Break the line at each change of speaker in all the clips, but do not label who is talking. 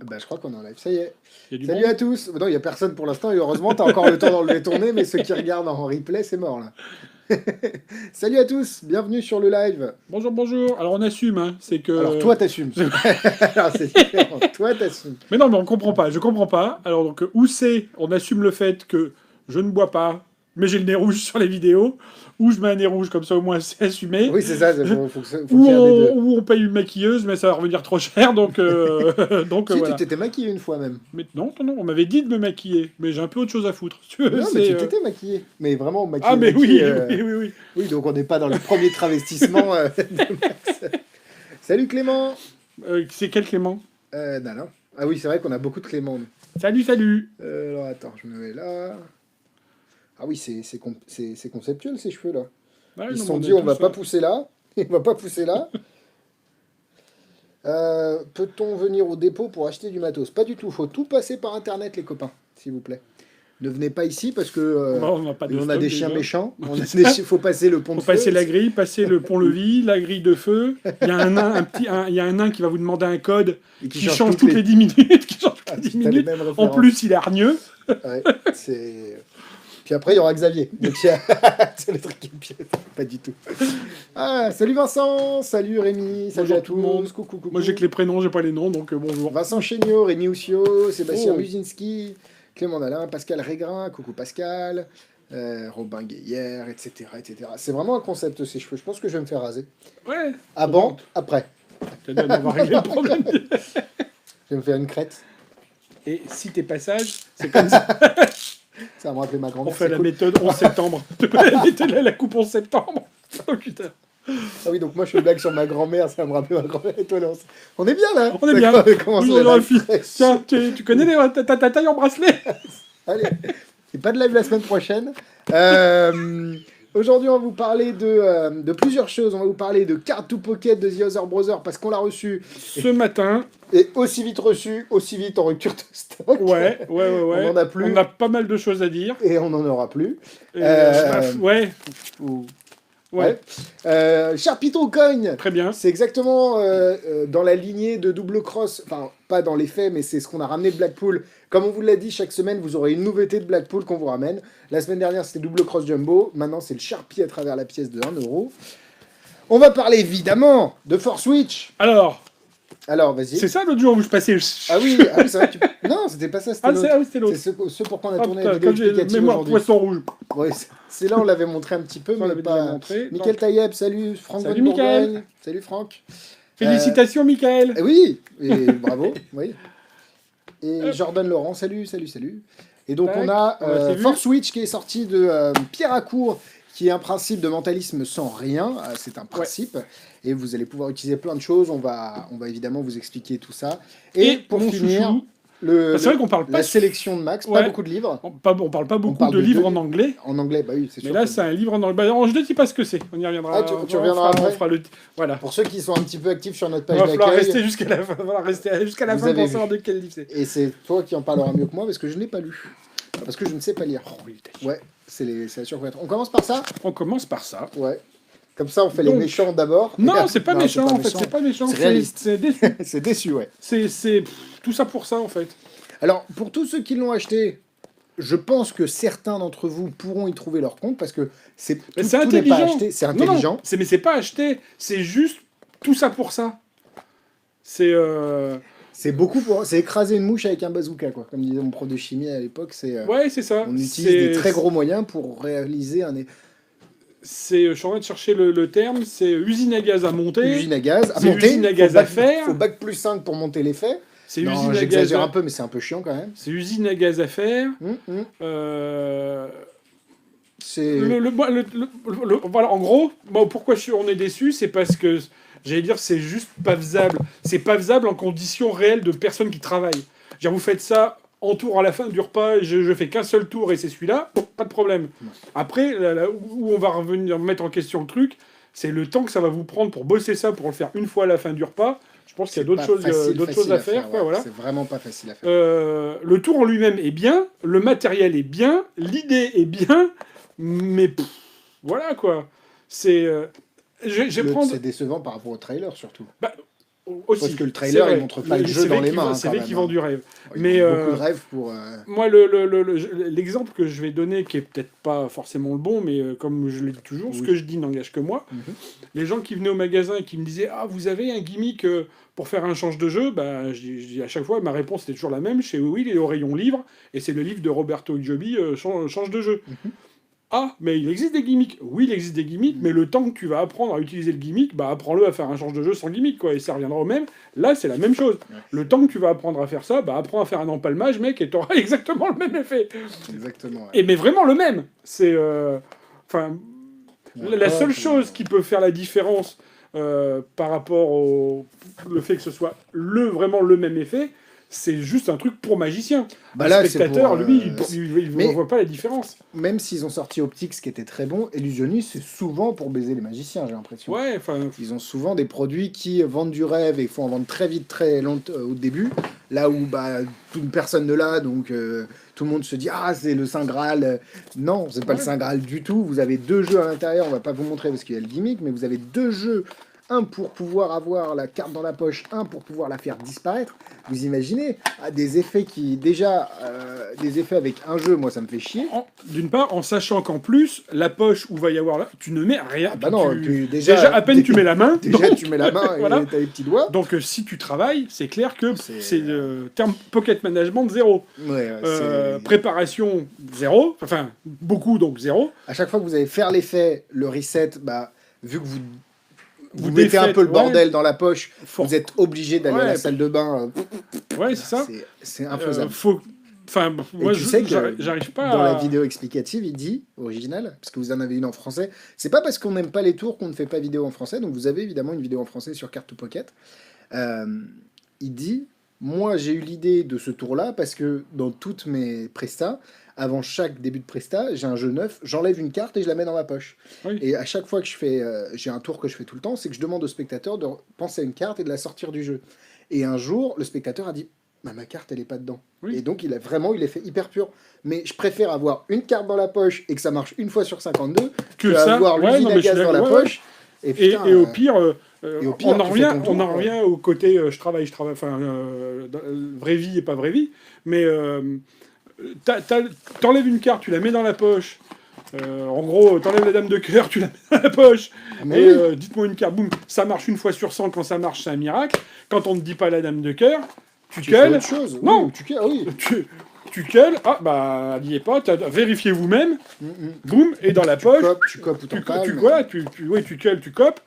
Bah, je crois qu'on est en live, ça y est.
Il y a du
Salut
monde.
à tous. Non, il n'y a personne pour l'instant, et heureusement, tu as encore le temps d'enlever ton nez, mais ceux qui regardent en replay, c'est mort là. Salut à tous, bienvenue sur le live.
Bonjour, bonjour. Alors on assume, hein. C'est que.
Alors, toi, t'assumes. Alors, c'est différent. Toi, t'assumes.
Mais non, mais on comprend pas. Je comprends pas. Alors donc où c'est on assume le fait que je ne bois pas, mais j'ai le nez rouge sur les vidéos, ou je mets un nez rouge comme ça au moins c'est assumé.
Oui, c'est ça, faut qu'il
Ou
y ait un des deux.
on paye une maquilleuse, mais ça va revenir trop cher, donc donc
Si,
voilà.
tu t'étais maquillé une fois même.
Mais non, non, non, on m'avait dit de me maquiller, mais j'ai un peu autre chose à foutre. Si tu veux,
Non, mais
c'est,
tu t'étais maquillé. Mais vraiment maquillé.
Ah mais oui,
maquillé,
oui, oui, oui.
Oui, donc on n'est pas dans le premier travestissement de Max. Salut Clément.
C'est quel Clément?
Non, non. Ah oui, c'est vrai qu'on a beaucoup de Clément. Nous.
Salut, salut.
Alors attends, je me mets là. Ah oui, c'est conceptuel ces cheveux là.
Ouais,
Ils
non,
se sont
mais
dit on va
tous,
pas pousser là. On va pas pousser là. Peut-on venir au dépôt pour acheter du matos? Pas du tout, faut tout passer par internet les copains, s'il vous plaît. Ne venez pas ici parce que
on n'a pas de
on a
stock,
des chiens
déjà.
méchants. Il faut passer le pont de
Faut
feu.
passer la grille, passer le pont-levis, la grille de feu. Il y a un nain, il y a un nain qui va vous demander un code
Et
qui change toutes les 10 minutes. Qui change toutes les 10
T'as les
minutes.
mêmes
En
références.
plus, il est hargneux.
Ouais, c'est... Puis après, il y aura Xavier. Donc, il y a... c'est le truc qui me piète. Pas du tout. Ah, salut Vincent, salut Rémi, salut
Bonjour
à
tout le monde.
tous. Coucou, coucou.
Moi, j'ai que les prénoms, j'ai pas les noms, donc bonjour.
Vincent Chéniaud, Rémi Oussio, Sébastien
Oh.
Musinski, Clément Nalin, Pascal Régrin, coucou Pascal, Robin Guéhière, etc., etc. C'est vraiment un concept ces cheveux. Je pense que je vais me faire raser.
Ouais.
Avant, après.
On va régler le problème.
Je vais me faire une crête.
Et si t'es passage, c'est comme ça.
Ça va me rappeler ma
On
grand-mère.
fait
c'est
la
cool.
méthode 11 septembre. Tu connais la méthode, la coupe 11 septembre. Oh putain.
Ah oui, donc moi je fais une blague sur ma grand-mère, ça va me rappeler ma grand-mère et toi là. On est bien là.
On est bien.
D'accord, on commence
Bonjour,
le
la
live.
fille. Tiens, tu connais ta taille en bracelet?
Allez, et pas de live la semaine prochaine. Aujourd'hui, on va vous parler de plusieurs choses. On va vous parler de Card to Pocket de The Other Brother parce qu'on l'a reçu.
Ce matin.
Et aussi vite reçu, aussi vite en rupture de stock.
Ouais.
On en a plus.
On a pas mal de choses à dire.
Et on n'en aura plus.
Et, ouais. Ouais.
Cher Python Coin,
Très bien.
c'est exactement dans la lignée de Double Cross, enfin pas dans les faits, mais c'est ce qu'on a ramené de Blackpool. Comme on vous l'a dit, chaque semaine, vous aurez une nouveauté de Blackpool qu'on vous ramène. La semaine dernière, c'était Double Cross Jumbo. Maintenant, c'est le Sharpie à travers la pièce de 1 euro. On va parler évidemment de Force Switch. Alors, vas-y.
C'est ça l'autre jour où je passais.
Ah oui, c'est vrai. Non, c'était pas ça, c'était l'autre.
C'était l'autre.
C'est ce pourquoi on a
Ah,
tourné
putain,
la vidéo
comme j'ai
explicative
mémoire
aujourd'hui.
poisson rouge.
Ouais, c'est là on l'avait montré un petit peu,
Ça, on
mais
l'avait déjà
pas...
montré.
Mickaël Taïeb, salut. Franck
Salut,
Von
Mickaël.
Bourgogne. Salut Franck.
Félicitations, Michael.
Oui, et bravo, oui. Et Jordan Laurent, salut. Et donc
Tac,
on a
on l'a vu.
Force Switch qui est sorti de Pierre Accourt, qui est un principe de mentalisme sans rien, c'est un principe, et vous allez pouvoir utiliser plein de choses, on va évidemment vous expliquer tout ça. Et pour
mon
finir,
chouchou. C'est vrai qu'on parle pas
la sélection de Max, pas
Ouais.
beaucoup de livres,
On parle pas beaucoup
parle
de
de
livres
deux
en anglais.
en anglais, bah oui, c'est
Mais
sûr.
là,
que-
c'est un livre en anglais. Bah, je ne dis pas ce que c'est. On y reviendra.
Ah, tu reviendras
on
après
fera le... Voilà.
Pour ceux qui sont un petit peu actifs sur notre
Il
page
va falloir
d'accueil,
rester jusqu'à la fin. Jusqu'à la
Vous
fin pour
avez
savoir de quel livre c'est.
et c'est toi qui en parlera mieux que moi, parce que je n'ai pas lu. Parce que je ne sais pas lire.
Oh, oui, t'as-
Ouais, c'est la surprise. On commence par ça.
On commence par ça.
Ouais. Comme ça, on fait les
Donc-
méchants d'abord.
Non, c'est pas
Non,
méchant en fait. C'est pas méchant.
C'est réaliste.
C'est déçu.
C'est déçu, ouais.
C'est tout ça pour ça en fait.
Alors, pour tous ceux qui l'ont acheté, je pense que certains d'entre vous pourront y trouver leur compte parce que c'est
Mais
tout,
c'est
tout n'est pas
intelligent.
acheté. C'est
Non, non,
intelligent.
mais c'est pas acheté. C'est juste tout ça pour ça. C'est.
C'est beaucoup pour. C'est écraser une mouche avec un bazooka, quoi. Comme disait mon prof de chimie à l'époque, c'est.
Ouais, c'est ça.
On utilise
C'est-
des très gros moyens pour réaliser un
C'est, je suis en train de chercher le terme, c'est usine à gaz à monter.
usine à gaz. À
C'est
monter,
usine à
faut
gaz à
bac-
faire.
Faut bac plus 5 pour monter l'effet.
C'est
Non,
usine à gaz.
j'exagère un peu, mais c'est un peu chiant quand même.
C'est usine à gaz à faire.
C'est.
Voilà, en gros, moi, pourquoi on est déçu, c'est parce que, j'allais dire, c'est juste pas faisable. C'est pas faisable en conditions réelles de personnes qui travaillent. Genre, vous faites ça en tour à la fin du repas, je fais qu'un seul tour et c'est celui-là, pas de problème. Après, là où on va revenir mettre en question le truc, c'est le temps que ça va vous prendre pour bosser ça, pour le faire une fois à la fin du repas. Je pense qu'il y a d'autres choses,
facile
à faire. Quoi,
ouais.
voilà.
C'est vraiment pas facile à faire.
Le tour en lui-même est bien, le matériel est bien, l'idée est bien, mais voilà quoi. C'est. Je vais prendre.
C'est décevant par rapport au trailer surtout.
Bah, aussi.
Parce que le
C'est
trailer,
vrai.
il montre pas le jeu
C'est
dans
vrai
les
qu'il
mains.
vend-
Hein,
C'est
quand
vrai
même,
qu'il
hein.
vend du rêve.
Il
Mais
y a beaucoup de rêves pour.
moi, l'exemple que je vais donner, qui est peut-être pas forcément le bon, mais comme je le dis toujours, ce
Oui.
que je dis n'engage que moi.
Mhm.
Les gens qui venaient au magasin et qui me disaient ah vous avez un gimmick pour faire un change de jeu, bah je dis à chaque fois ma réponse était toujours la même. Chez oui, il est au rayon livre et c'est le livre de Roberto Giobi change de jeu.
Mhm.
Ah, mais il existe des gimmicks. Oui, il existe des gimmicks, mais le temps que tu vas apprendre à utiliser le gimmick, bah apprends-le à faire un change de jeu sans gimmick, quoi, et ça reviendra au même. Là, c'est la même chose.
Ouais.
Le temps que tu vas apprendre à faire ça, bah apprends à faire un empalmage, mec, et t'auras exactement le même effet.
Exactement. Ouais.
Et mais vraiment le même. C'est, enfin, la
D'accord,
seule
puis,
chose qui peut faire la différence par rapport au le fait que ce soit vraiment le même effet, c'est juste un truc pour magicien.
Bah
Le
là, c'est
spectateur,
pour,
lui, il
mais-
voit pas la différence.
Même s'ils ont sorti Optix qui était très bon, Illusionist, c'est souvent pour baiser les magiciens, j'ai l'impression.
Ouais, enfin,
Ils ont souvent des produits qui vendent du rêve et il faut en vendre très vite, très longtemps au début. Là où bah, personne ne l'a, donc tout le monde se dit ah c'est le Saint Graal. Non, c'est pas le Saint Graal du tout. Vous avez 2 jeux à l'intérieur, on va pas vous montrer parce qu'il y a le gimmick, mais vous avez 2 jeux. Un pour pouvoir avoir la carte dans la poche, un pour pouvoir la faire disparaître. Vous imaginez des effets qui déjà des effets avec un jeu, moi ça me fait chier.
D'une part, en sachant qu'en plus, la poche où va y avoir là, tu ne mets rien.
Ah bah non,
tu-
puis
déjà, à peine tu mets la main.
Déjà
donc-
tu mets la main et
Voilà.
t'as les petits doigts.
Donc si tu travailles, c'est clair que
C'est-
c'est terme pocket management 0.
Ouais,
Préparation 0. Enfin, beaucoup donc 0.
à chaque fois que vous allez faire l'effet, le reset, bah vu que vous
Vous
mettez un
défaites,
peu le
ouais.
bordel dans la poche,
Fort.
vous êtes obligé d'aller à
Ouais.
la salle de bain.
Ouais, c'est ça.
C'est infaisable.
Enfin, moi,
tu sais que
j'arrive pas
Dans
à...
la vidéo explicative, il dit, originale, parce que vous en avez une en français, c'est pas parce qu'on n'aime pas les tours qu'on ne fait pas vidéo en français, donc vous avez évidemment une vidéo en français sur Card to Pocket. Il dit, moi j'ai eu l'idée de ce tour-là parce que dans toutes mes prestas, avant chaque début de presta, j'ai un jeu neuf, j'enlève une carte et je la mets dans ma poche.
Oui.
Et à chaque fois que je fais, j'ai un tour que je fais tout le temps, c'est que je demande au spectateur de penser à une carte et de la sortir du jeu. Et un jour, le spectateur a dit, bah, ma carte elle est pas dedans.
Oui.
Et donc il est fait hyper pur. Mais je préfère avoir une carte dans la poche et que ça marche une fois sur 52 que
ça,
avoir
ouais,
l'usine
non,
à
mais je suis
gaz dans la
d'accord, ouais,
poche. Et,
Et,
putain,
et au pire,
et au pire,
on en
tu fais
revient,
ton tour,
on en
quoi.
revient au côté je travaille, enfin, vraie vie et pas vraie vie, mais t'enlèves une carte, tu la mets dans la poche, en gros, t'enlèves la dame de cœur, tu la mets dans la poche,
mais
et
oui.
dites-moi une carte, boum, ça marche une fois sur 100, quand ça marche, c'est un miracle, quand on ne dit pas la dame de cœur, tu
Tu fais
cales,
autre chose.
Non.
Oui, oui.
tu cales, ah bah, n'y est pas, vérifiez vous-même,
Mm, mm.
boum, et dans la poche,
Tu copes ou
tu
t'empales, mais-
voilà, tu cales, tu copes,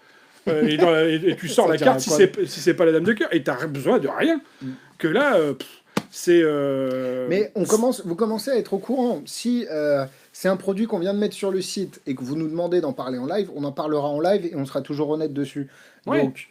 et tu sors
Ça
la
dirait
carte si
quoi
c'est pas la dame de cœur, et t'as besoin de rien.
Mm.
Que là, c'est...
Mais vous commencez à être au courant. Si c'est un produit qu'on vient de mettre sur le site et que vous nous demandez d'en parler en live, on en parlera en live et on sera toujours honnête dessus.
Ouais.
Donc,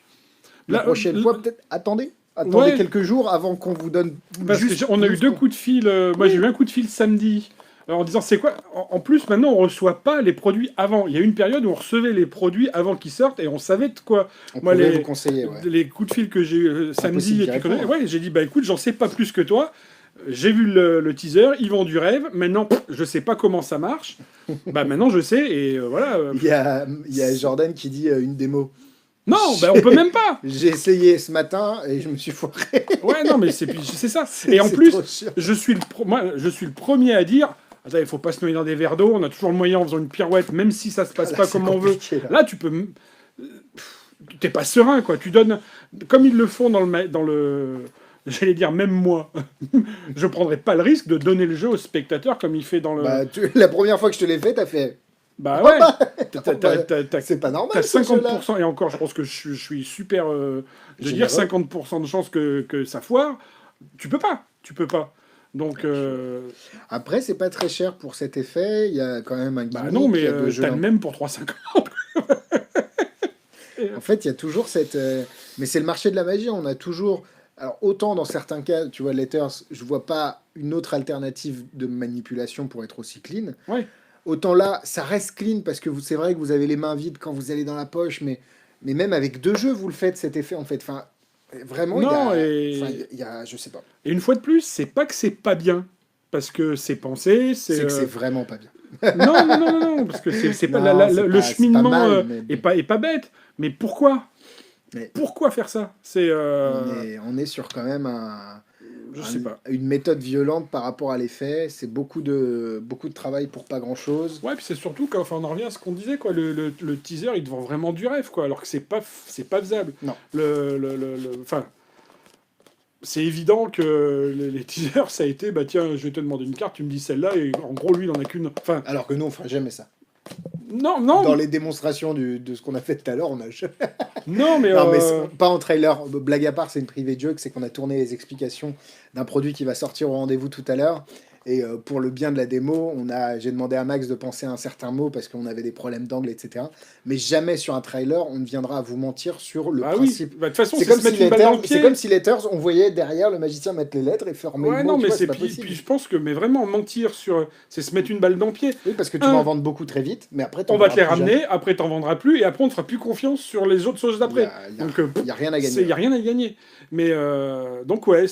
la
Là,
prochaine
l-
fois, peut-être, attendez
Ouais.
quelques jours avant qu'on vous donne
Parce
juste...
qu'on a eu 2 coups de fil, moi j'ai eu un coup de fil samedi, en disant c'est quoi en plus, maintenant on reçoit pas les produits avant. Il y a eu une période où on recevait les produits avant qu'ils sortent et on savait de quoi.
On
Moi,
pouvait
les-
vous conseiller, ouais.
Les coups de fil que j'ai eu samedi,
Impossible
et
d'y
tu connais,
répondre.
ouais, j'ai dit bah écoute, j'en sais pas plus que toi. J'ai vu le teaser, ils vendent du rêve. Maintenant, je sais pas comment ça marche. Bah maintenant, je sais et voilà.
Il y a Jordan qui dit une démo.
Non, bah on peut même pas.
J'ai essayé ce matin et je me suis foiré.
Ouais, non, mais c'est ça. Et en
C'est
plus,
trop chiant.
je suis le premier à dire. Attends, il faut pas se noyer dans des verres d'eau. On a toujours le moyen en faisant une pirouette, même si ça se passe
Là,
pas
c'est
comme on veut.
compliqué, là.
Là, tu peux. T'es pas serein, quoi. Tu donnes. Comme ils le font dans le. J'allais dire, même moi, je prendrais pas le risque de donner le jeu au spectateur comme il fait dans le.
Bah, la première fois que je te l'ai fait, t'as fait...
Bah ouais.
C'est pas normal,
T'as
ce jeu-là.
50%, et encore, je pense que je suis super. De
Généreux.
dire 50% de chance que ça foire. Tu peux pas. Donc.
Après, c'est pas très cher pour cet effet. Il y a quand même un
Bah
gimmick.
non, mais
il y a deux jeux
t'as le
dans-
même pour 3,50.
En fait, il y a toujours cette... Mais c'est le marché de la magie. On a toujours... Alors, autant dans certains cas, tu vois, Letters, je vois pas une autre alternative de manipulation pour être aussi clean.
Ouais.
Autant là, ça reste clean parce que c'est vrai que vous avez les mains vides quand vous allez dans la poche, mais même avec 2 jeux, vous le faites, cet effet, en fait. Enfin, vraiment,
Non,
il y a... Je sais pas.
Et une fois de plus, c'est pas que c'est pas bien. Parce que c'est pensé,
C'est que c'est vraiment pas bien.
Non, parce que c'est pas
Non,
la-
c'est
le
pas- c'est pas
cheminement
mal, mais-
est pas bête. Mais pourquoi
Mais
Pourquoi faire ça? C'est...
on est sur quand même
je sais pas.
une méthode violente par rapport à l'effet. C'est beaucoup de travail pour pas grand-chose.
Ouais, puis c'est surtout quand enfin, on en revient à ce qu'on disait, quoi. Le teaser, il te vend vraiment du rêve, quoi, alors que c'est pas faisable.
Non.
Enfin, c'est évident que les teasers, ça a été, bah tiens, je vais te demander une carte, tu me dis celle-là, et en gros, lui, il en a qu'une. Enfin,
Alors que nous, on fera jamais ça.
non,
Dans
non,
les démonstrations de ce qu'on a fait tout à l'heure, on a jamais...
non, mais...
Non, mais pas en trailer. Blague à part, c'est une private joke, c'est qu'on a tourné les explications d'un produit qui va sortir au rendez-vous tout à l'heure. Et pour le bien de la démo, j'ai demandé à Max de penser à un certain mot parce qu'on avait des problèmes d'angle, etc. Mais jamais sur un trailer, on ne viendra à vous mentir sur le
bah oui,
principe.
bah, de toute façon,
C'est
c'est
comme,
se
si
mettre une balle dans le pied.
c'est comme si Letters, on voyait derrière le magicien mettre les lettres et fermer
Ouais,
le mot.
non,
Tu
mais
vois,
c'est
pas
puis,
possible.
puis je pense que, mais vraiment, mentir sur... C'est se mettre une balle dans le pied.
Oui, parce que tu vas en vendre beaucoup très vite, mais après, t'en
On va te les
vendras plus
ramener, après t'en vendras plus, et après on te fera plus confiance sur les autres choses d'après.
jamais.
Donc,
Il n'y a rien à
il
gagner.
y a rien à gagner. Mais, donc ouais,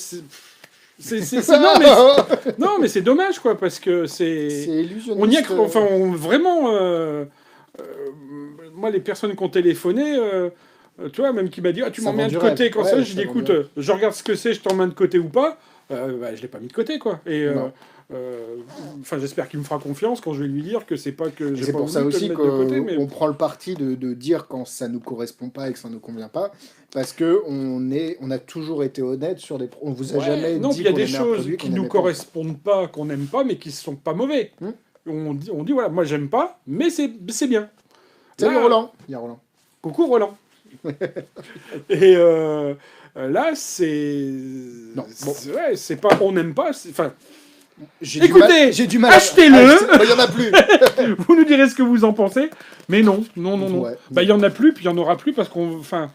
non, mais c'est dommage, quoi, parce que
C'est
c'est...
illusionniste.
On y a enfin, vraiment... moi, les personnes qui ont téléphoné, tu vois, même qui m'a dit, ah, tu
Ça
m'en mets
vend
un de
du
côté,
rêve.
quand
Ouais,
ça,
ça
j'ai dit,
vend du
écoute,
rêve.
je regarde ce que c'est, je t'en mets de côté ou pas, bah, je l'ai pas mis de côté, quoi. Et,
Non.
enfin, j'espère qu'il me fera confiance quand je vais lui dire que c'est pas que j'ai
C'est
pas
pour ça
voulu te
aussi
le mettre de côté,
qu'on
mais...
prend le parti de dire quand ça nous correspond pas et que ça nous convient pas, parce que on a toujours été honnête sur des... On vous a
Ouais,
jamais
non,
dit
puis il y a
qu'on
des
aimait un
choses
produit
qui
qu'on
nous
n'aimait pas.
correspondent pas, qu'on n'aime pas, mais qui sont pas mauvais.
Hmm.
On dit, voilà, moi j'aime pas, mais c'est bien.
Salut
Là,
Roland. Il y a Roland.
coucou Roland. Et là, c'est...
Non, bon.
Ouais, c'est pas... On n'aime pas, enfin...
Écoutez, j'ai du mal
achetez-le.
Il y en a plus.
Vous nous direz ce que vous en pensez, mais non.
Ouais.
Bah, il y en a plus, puis il y en aura plus, parce qu'on... Enfin...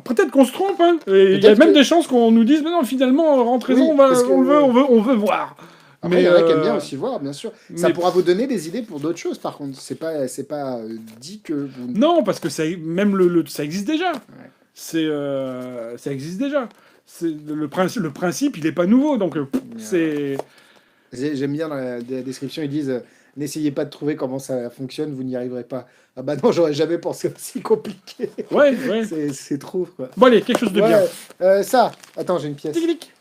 Peut-être qu'on se trompe, hein. Et il y a même des chances qu'on nous dise, mais non, finalement, rentrez-en,
Oui, parce que-
on veut voir.
Après, il y en a qui aiment bien aussi voir, bien sûr. Ça
mais-
pourra vous donner des idées pour d'autres choses, par contre. C'est pas dit que vous...
Non, parce que ça, même ça existe déjà. C'est, ça existe déjà. Le principe, il est pas nouveau, donc c'est...
J'aime bien dans la description, ils disent n'essayez pas de trouver comment ça fonctionne, vous n'y arriverez pas. Ah bah non, j'aurais jamais pensé aussi compliqué.
Ouais.
C'est trop, quoi.
Bon, allez, quelque chose de bien.
Ça, attends, j'ai une pièce.
Tic, tic.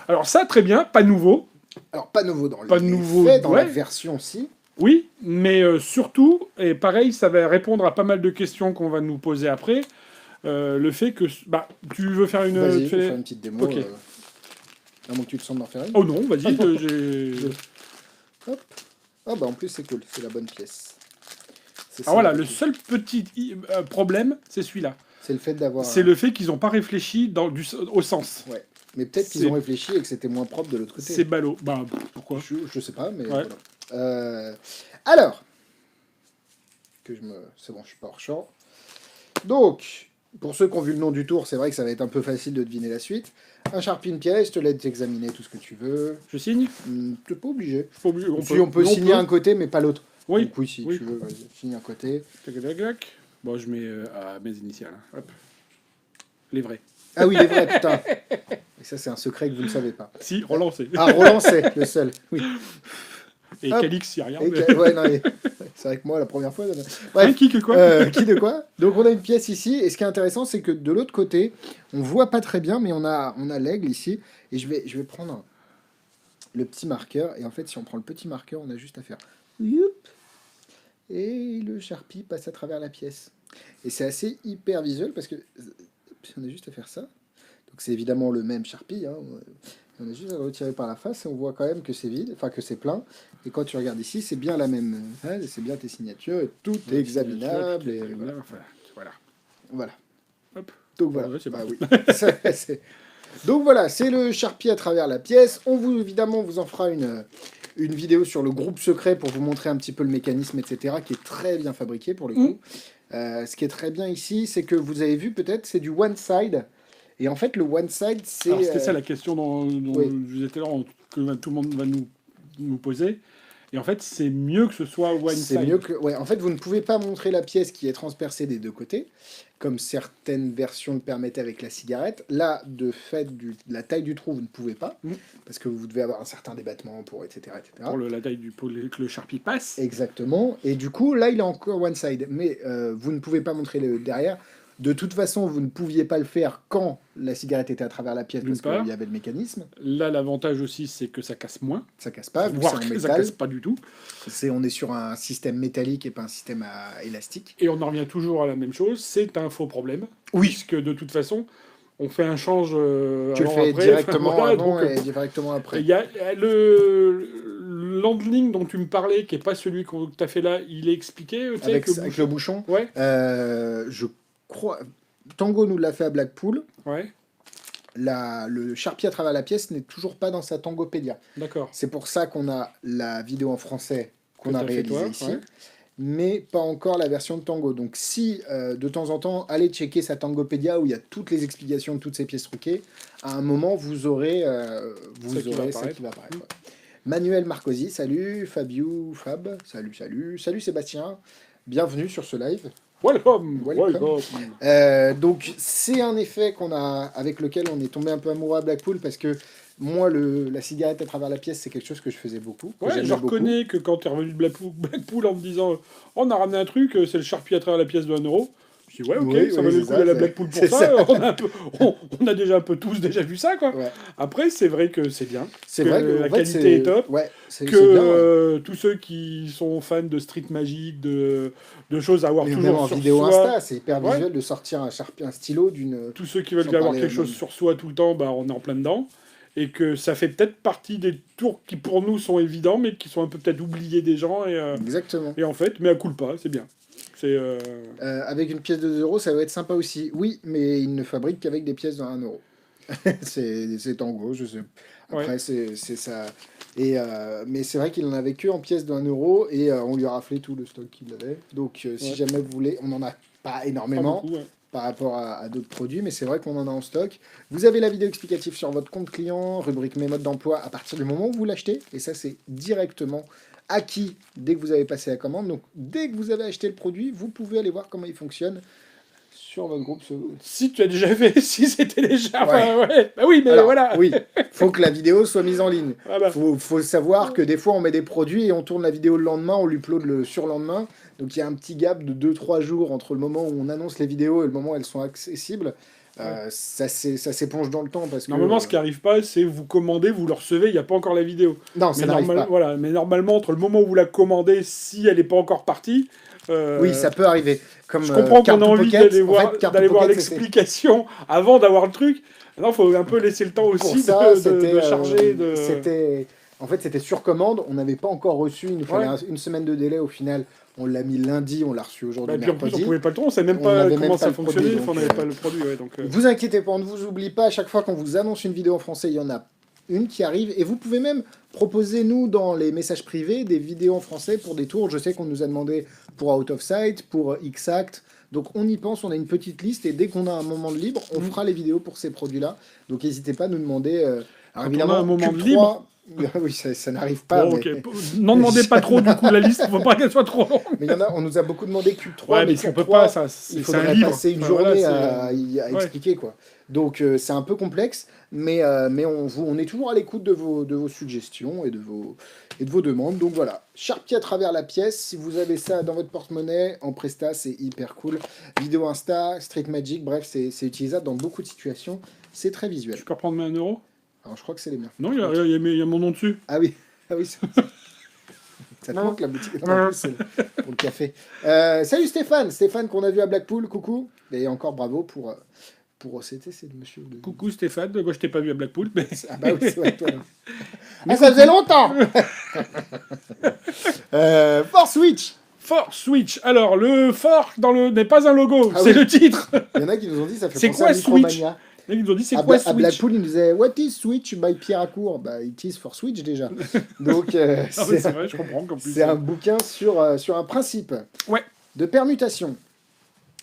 Alors ça, très bien, pas nouveau.
Alors, pas nouveau dans
Pas
les
nouveau,
faits, dans la
ouais.
version, si.
Oui, mais surtout, et pareil, ça va répondre à pas mal de questions qu'on va nous poser après, le fait que... Bah, tu veux faire une...
Vas-y,
tu
je
fais-
vais faire une petite démo.
Ok.
À moins que tu te sens d'en faire une.
Oh non, vas-y, j'ai...
Hop. Ah bah en plus, c'est cool, c'est la bonne pièce. C'est
Ah
ça,
voilà,
la
le
bonne pièce.
seul petit problème, c'est celui-là.
C'est le fait d'avoir...
C'est le fait qu'ils n'ont pas réfléchi au sens.
Ouais. Mais peut-être qu'ils
C'est-
ont réfléchi et que c'était moins propre de l'autre côté.
C'est ballot. Bah, pourquoi
Je sais pas, mais
Ouais.
voilà. Alors, c'est bon, je suis pas hors champ. Donc, pour ceux qui ont vu le nom du tour, c'est vrai que ça va être un peu facile de deviner la suite. Un Sharpie, une pièce, je te laisse examiner tout ce que tu veux.
Je signe
T'es pas obligé.
On
peut signer un côté, mais pas l'autre.
Oui.
Donc oui, si
Oui.
tu veux, vas-y, signe un côté.
Tac, tac, tac. Bon, je mets mes initiales. Hein. Hop. Les vrais.
Ah oui, il est vrai, putain. Et ça, c'est un secret que vous ne savez pas.
Si, relancé.
Ah, Roland, c'est le seul. Oui.
Et
Hop.
Calix, il n'y a rien.
Et ouais, non, c'est vrai que moi, la première fois...
Un
Bref,
qui que quoi
qui de quoi? Donc on a une pièce ici, et ce qui est intéressant, c'est que de l'autre côté, on voit pas très bien, mais on a l'aigle ici, et je vais prendre le petit marqueur, et en fait, si on prend le petit marqueur, on a juste à faire youp, et le Sharpie passe à travers la pièce. Et c'est assez hyper visuel, parce que on a juste à faire ça. Donc c'est évidemment le même Sharpie, hein. On a juste à le retirer par la face, et on voit quand même que c'est vide, enfin que c'est plein. Et quand tu regardes ici, c'est bien la même, hein, c'est bien tes signatures, et tout est examinable. Et voilà.
Voilà.
Voilà.
Hop.
Donc voilà.
Ouais, c'est
Bah
bon.
oui. Donc voilà, c'est le Sharpie à travers la pièce. Évidemment, on vous en fera une vidéo sur le groupe secret pour vous montrer un petit peu le mécanisme, etc., qui est très bien fabriqué pour le coup. Ce qui est très bien ici, c'est que vous avez vu peut-être, c'est du one side. Et en fait, le one side, c'est...
Alors, c'était ça la question dont
oui.
je disais tout à l'heure, que tout le monde va nous poser. Et en fait, c'est mieux que ce soit one
C'est
side.
mieux que... Ouais, en fait, vous ne pouvez pas montrer la pièce qui est transpercée des deux côtés, comme certaines versions le permettaient avec la cigarette. Là, de fait de la taille du trou, vous ne pouvez pas, parce que vous devez avoir un certain débattement pour, etc. etc.
Pour la taille pour que le Sharpie passe.
Exactement. Et du coup, là, il est encore one side. Mais vous ne pouvez pas montrer le derrière. De toute façon, vous ne pouviez pas le faire quand la cigarette était à travers la pièce
D'une
parce
part.
qu'il y avait le mécanisme.
Là, l'avantage aussi, c'est que ça casse moins.
Ça casse pas, vu que
Voire
c'est en
que ça
métal.
casse pas du tout.
On est sur un système métallique et pas un système élastique.
Et on en revient toujours à la même chose, c'est un faux problème.
Oui.
Puisque de toute façon, on fait un change
Tu le
avant,
fais
après,
directement
enfin, voilà,
avant
donc,
et directement après.
il y a le l'handling dont tu me parlais, qui n'est pas celui que tu as fait là, il est expliqué tu sais,
Avec le bouchon.
Ouais,
Je crois. Tango nous l'a fait à Blackpool.
ouais,
Le Sharpie à travers la pièce n'est toujours pas dans sa Tangopédia.
d'accord.
C'est pour ça qu'on a la vidéo en français qu'on
Que
a
t'as fait
réalisée
toi,
ici,
ouais.
mais pas encore la version de Tango. Donc si de temps en temps, allez checker sa Tangopédia où il y a toutes les explications de toutes ces pièces truquées, à un moment vous aurez,
Ça qui va
ça
apparaître.
qui va apparaître. Ouais. Manuel Marcosi, salut. Fab, salut. Salut Sébastien, bienvenue sur ce live.
Welcome,
Welcome. Donc c'est un effet avec lequel on est tombé un peu amoureux à Blackpool parce que moi la cigarette à travers la pièce c'est quelque chose que je faisais beaucoup. Que
Ouais,
j'aimais
je
beaucoup.
reconnais que quand tu es revenu de Blackpool en me disant on a ramené un truc, c'est le Sharpie à travers la pièce de 1 euro. Je dis ouais, ok,
Oui,
ça
oui,
valait le
c'est
coup
ça,
d'aller à
c'est-
Blackpool pour
c'est
ça.
ça.
On a déjà un peu tous déjà vu ça, quoi.
Ouais.
Après, c'est vrai que c'est bien.
C'est
que
vrai que
la
en fait,
qualité
c'est-
est top.
Ouais, c'est
Que
c'est bien. Ouais.
tous ceux qui sont fans de Street Magic, de choses à avoir
Mais même
toujours
en
sur
vidéo
soi,
Insta, c'est hyper
Ouais.
visuel de sortir un stylo d'une.
tous ceux qui veulent
Sans
avoir
parler
quelque chose
même.
sur soi tout le temps, bah, on est en plein dedans. Et que ça fait peut-être partie des tours qui pour nous sont évidents, mais qui sont un peu peut-être oubliés des gens.
Exactement.
Et en fait, mais à coup pas, c'est bien. C'est
Avec une pièce de 2 euros, ça va être sympa aussi. Oui, mais ils ne fabriquent qu'avec des pièces de 1 euro. c'est Tango, je sais. Après,
Ouais.
c'est ça. Mais c'est vrai qu'il en avait que en pièces de 1 euro et on lui a raflé tout le stock qu'il avait. Donc, si
Ouais.
jamais vous voulez, on n'en a pas
pas
énormément
beaucoup. Ouais.
par rapport à d'autres produits, mais c'est vrai qu'on en a en stock. Vous avez la vidéo explicative sur votre compte client, rubrique mes modes d'emploi à partir du moment où vous l'achetez. Et ça, c'est directement acquis dès que vous avez passé la commande. Donc, dès que vous avez acheté le produit, vous pouvez aller voir comment il fonctionne sur votre groupe.
Si tu as déjà fait, si c'est téléchargé,
Ouais.
ouais. Bah oui, mais
Alors,
voilà.
oui, faut que la vidéo soit mise en ligne.
Ah bah,
Faut savoir que des fois, on met des produits et on tourne la vidéo le lendemain, on l'upload le surlendemain. Donc, il y a un petit gap de 2-3 jours entre le moment où on annonce les vidéos et le moment où elles sont accessibles. Ça s'éponge dans le temps parce que...
normalement, ce qui arrive pas, c'est vous commandez, vous le recevez, il n'y a pas encore la vidéo.
Non, ça n'arrive pas.
Voilà, mais normalement, entre le moment où vous la commandez, si elle n'est pas encore partie,
Oui, ça peut arriver. Comme,
je comprends qu'on
Carte
a
to
envie
Pocket.
d'aller
En
voir,
fait, Carte to
d'aller voir
Pocket, c'était-
l'explication avant d'avoir le truc. Non, il faut un peu laisser le temps
Pour
aussi
ça,
de charger.
En fait, c'était sur commande. On n'avait pas encore reçu. Il nous fallait
Ouais.
une semaine de délai au final. On l'a mis lundi, on l'a reçu
Bah,
aujourd'hui
et puis en plus, on
mercredi.
pouvait pas le trouver, on savait même
On
pas
n'avait
comment
même
ça
pas le produit,
fonctionnait,
donc,
on n'avait pas le produit. Ouais, donc,
Vous inquiétez pas, on ne vous oublie pas. À chaque fois qu'on vous annonce une vidéo en français, il y en a une qui arrive. Et vous pouvez même proposer, nous, dans les messages privés, des vidéos en français pour des tours. Je sais qu'on nous a demandé pour Out of Sight, pour Exact. Donc on y pense, on a une petite liste. Et dès qu'on a un moment de libre, on fera les vidéos pour ces produits-là. Donc n'hésitez pas à nous demander. Alors
Quand on
évidemment,
a un moment
Cube
de libre.
3, oui, ça n'arrive pas.
bon,
mais
ok. N'en demandez pas trop, du coup, la liste, faut pas qu'elle soit trop longue.
mais il y en a, on nous a beaucoup demandé Cube 3.
Ouais, mais
Cube
on peut
3,
pas, ça,
il
c'est un
faudrait
livre.
passer une
Enfin,
journée
voilà,
à
ouais.
expliquer, quoi. Donc c'est un peu complexe, mais on est toujours à l'écoute de vos suggestions et de vos demandes. Donc voilà, Sharpie à travers la pièce. Si vous avez ça dans votre porte-monnaie, en Presta, c'est hyper cool. Vidéo Insta, Street Magic, bref, c'est utilisable dans beaucoup de situations. C'est très visuel.
Je peux reprendre 1 euro?
Alors je crois que c'est les miens.
Non, il y a mon nom dessus.
Ah oui, ça te
Non.
manque la boutique. Non, en plus, c'est pour le café. Salut Stéphane qu'on a vu à Blackpool, coucou. Et encore bravo pour OCT, c'est le monsieur de...
Coucou Stéphane, moi je t'ai pas vu à Blackpool, mais
Ah bah oui, c'est vrai, toi.
Mais
Ah, ça faisait longtemps. For Switch.
Fort Switch. Alors, le fort n'est pas un logo,
Ah
c'est
oui.
le titre.
Il y en a qui nous ont dit ça fait
C'est
penser
quoi
à
Switch
Micromania.
Ils nous ont dit c'est
À,
quoi
à
Switch?
Blackpool, ils nous disaient What is Switch by Pierre Accourt? Bah, it is for Switch déjà. Donc,
Ah, mais
c'est
c'est vrai, je comprends qu'en plus.
c'est un bouquin sur un principe
Ouais.
de permutation.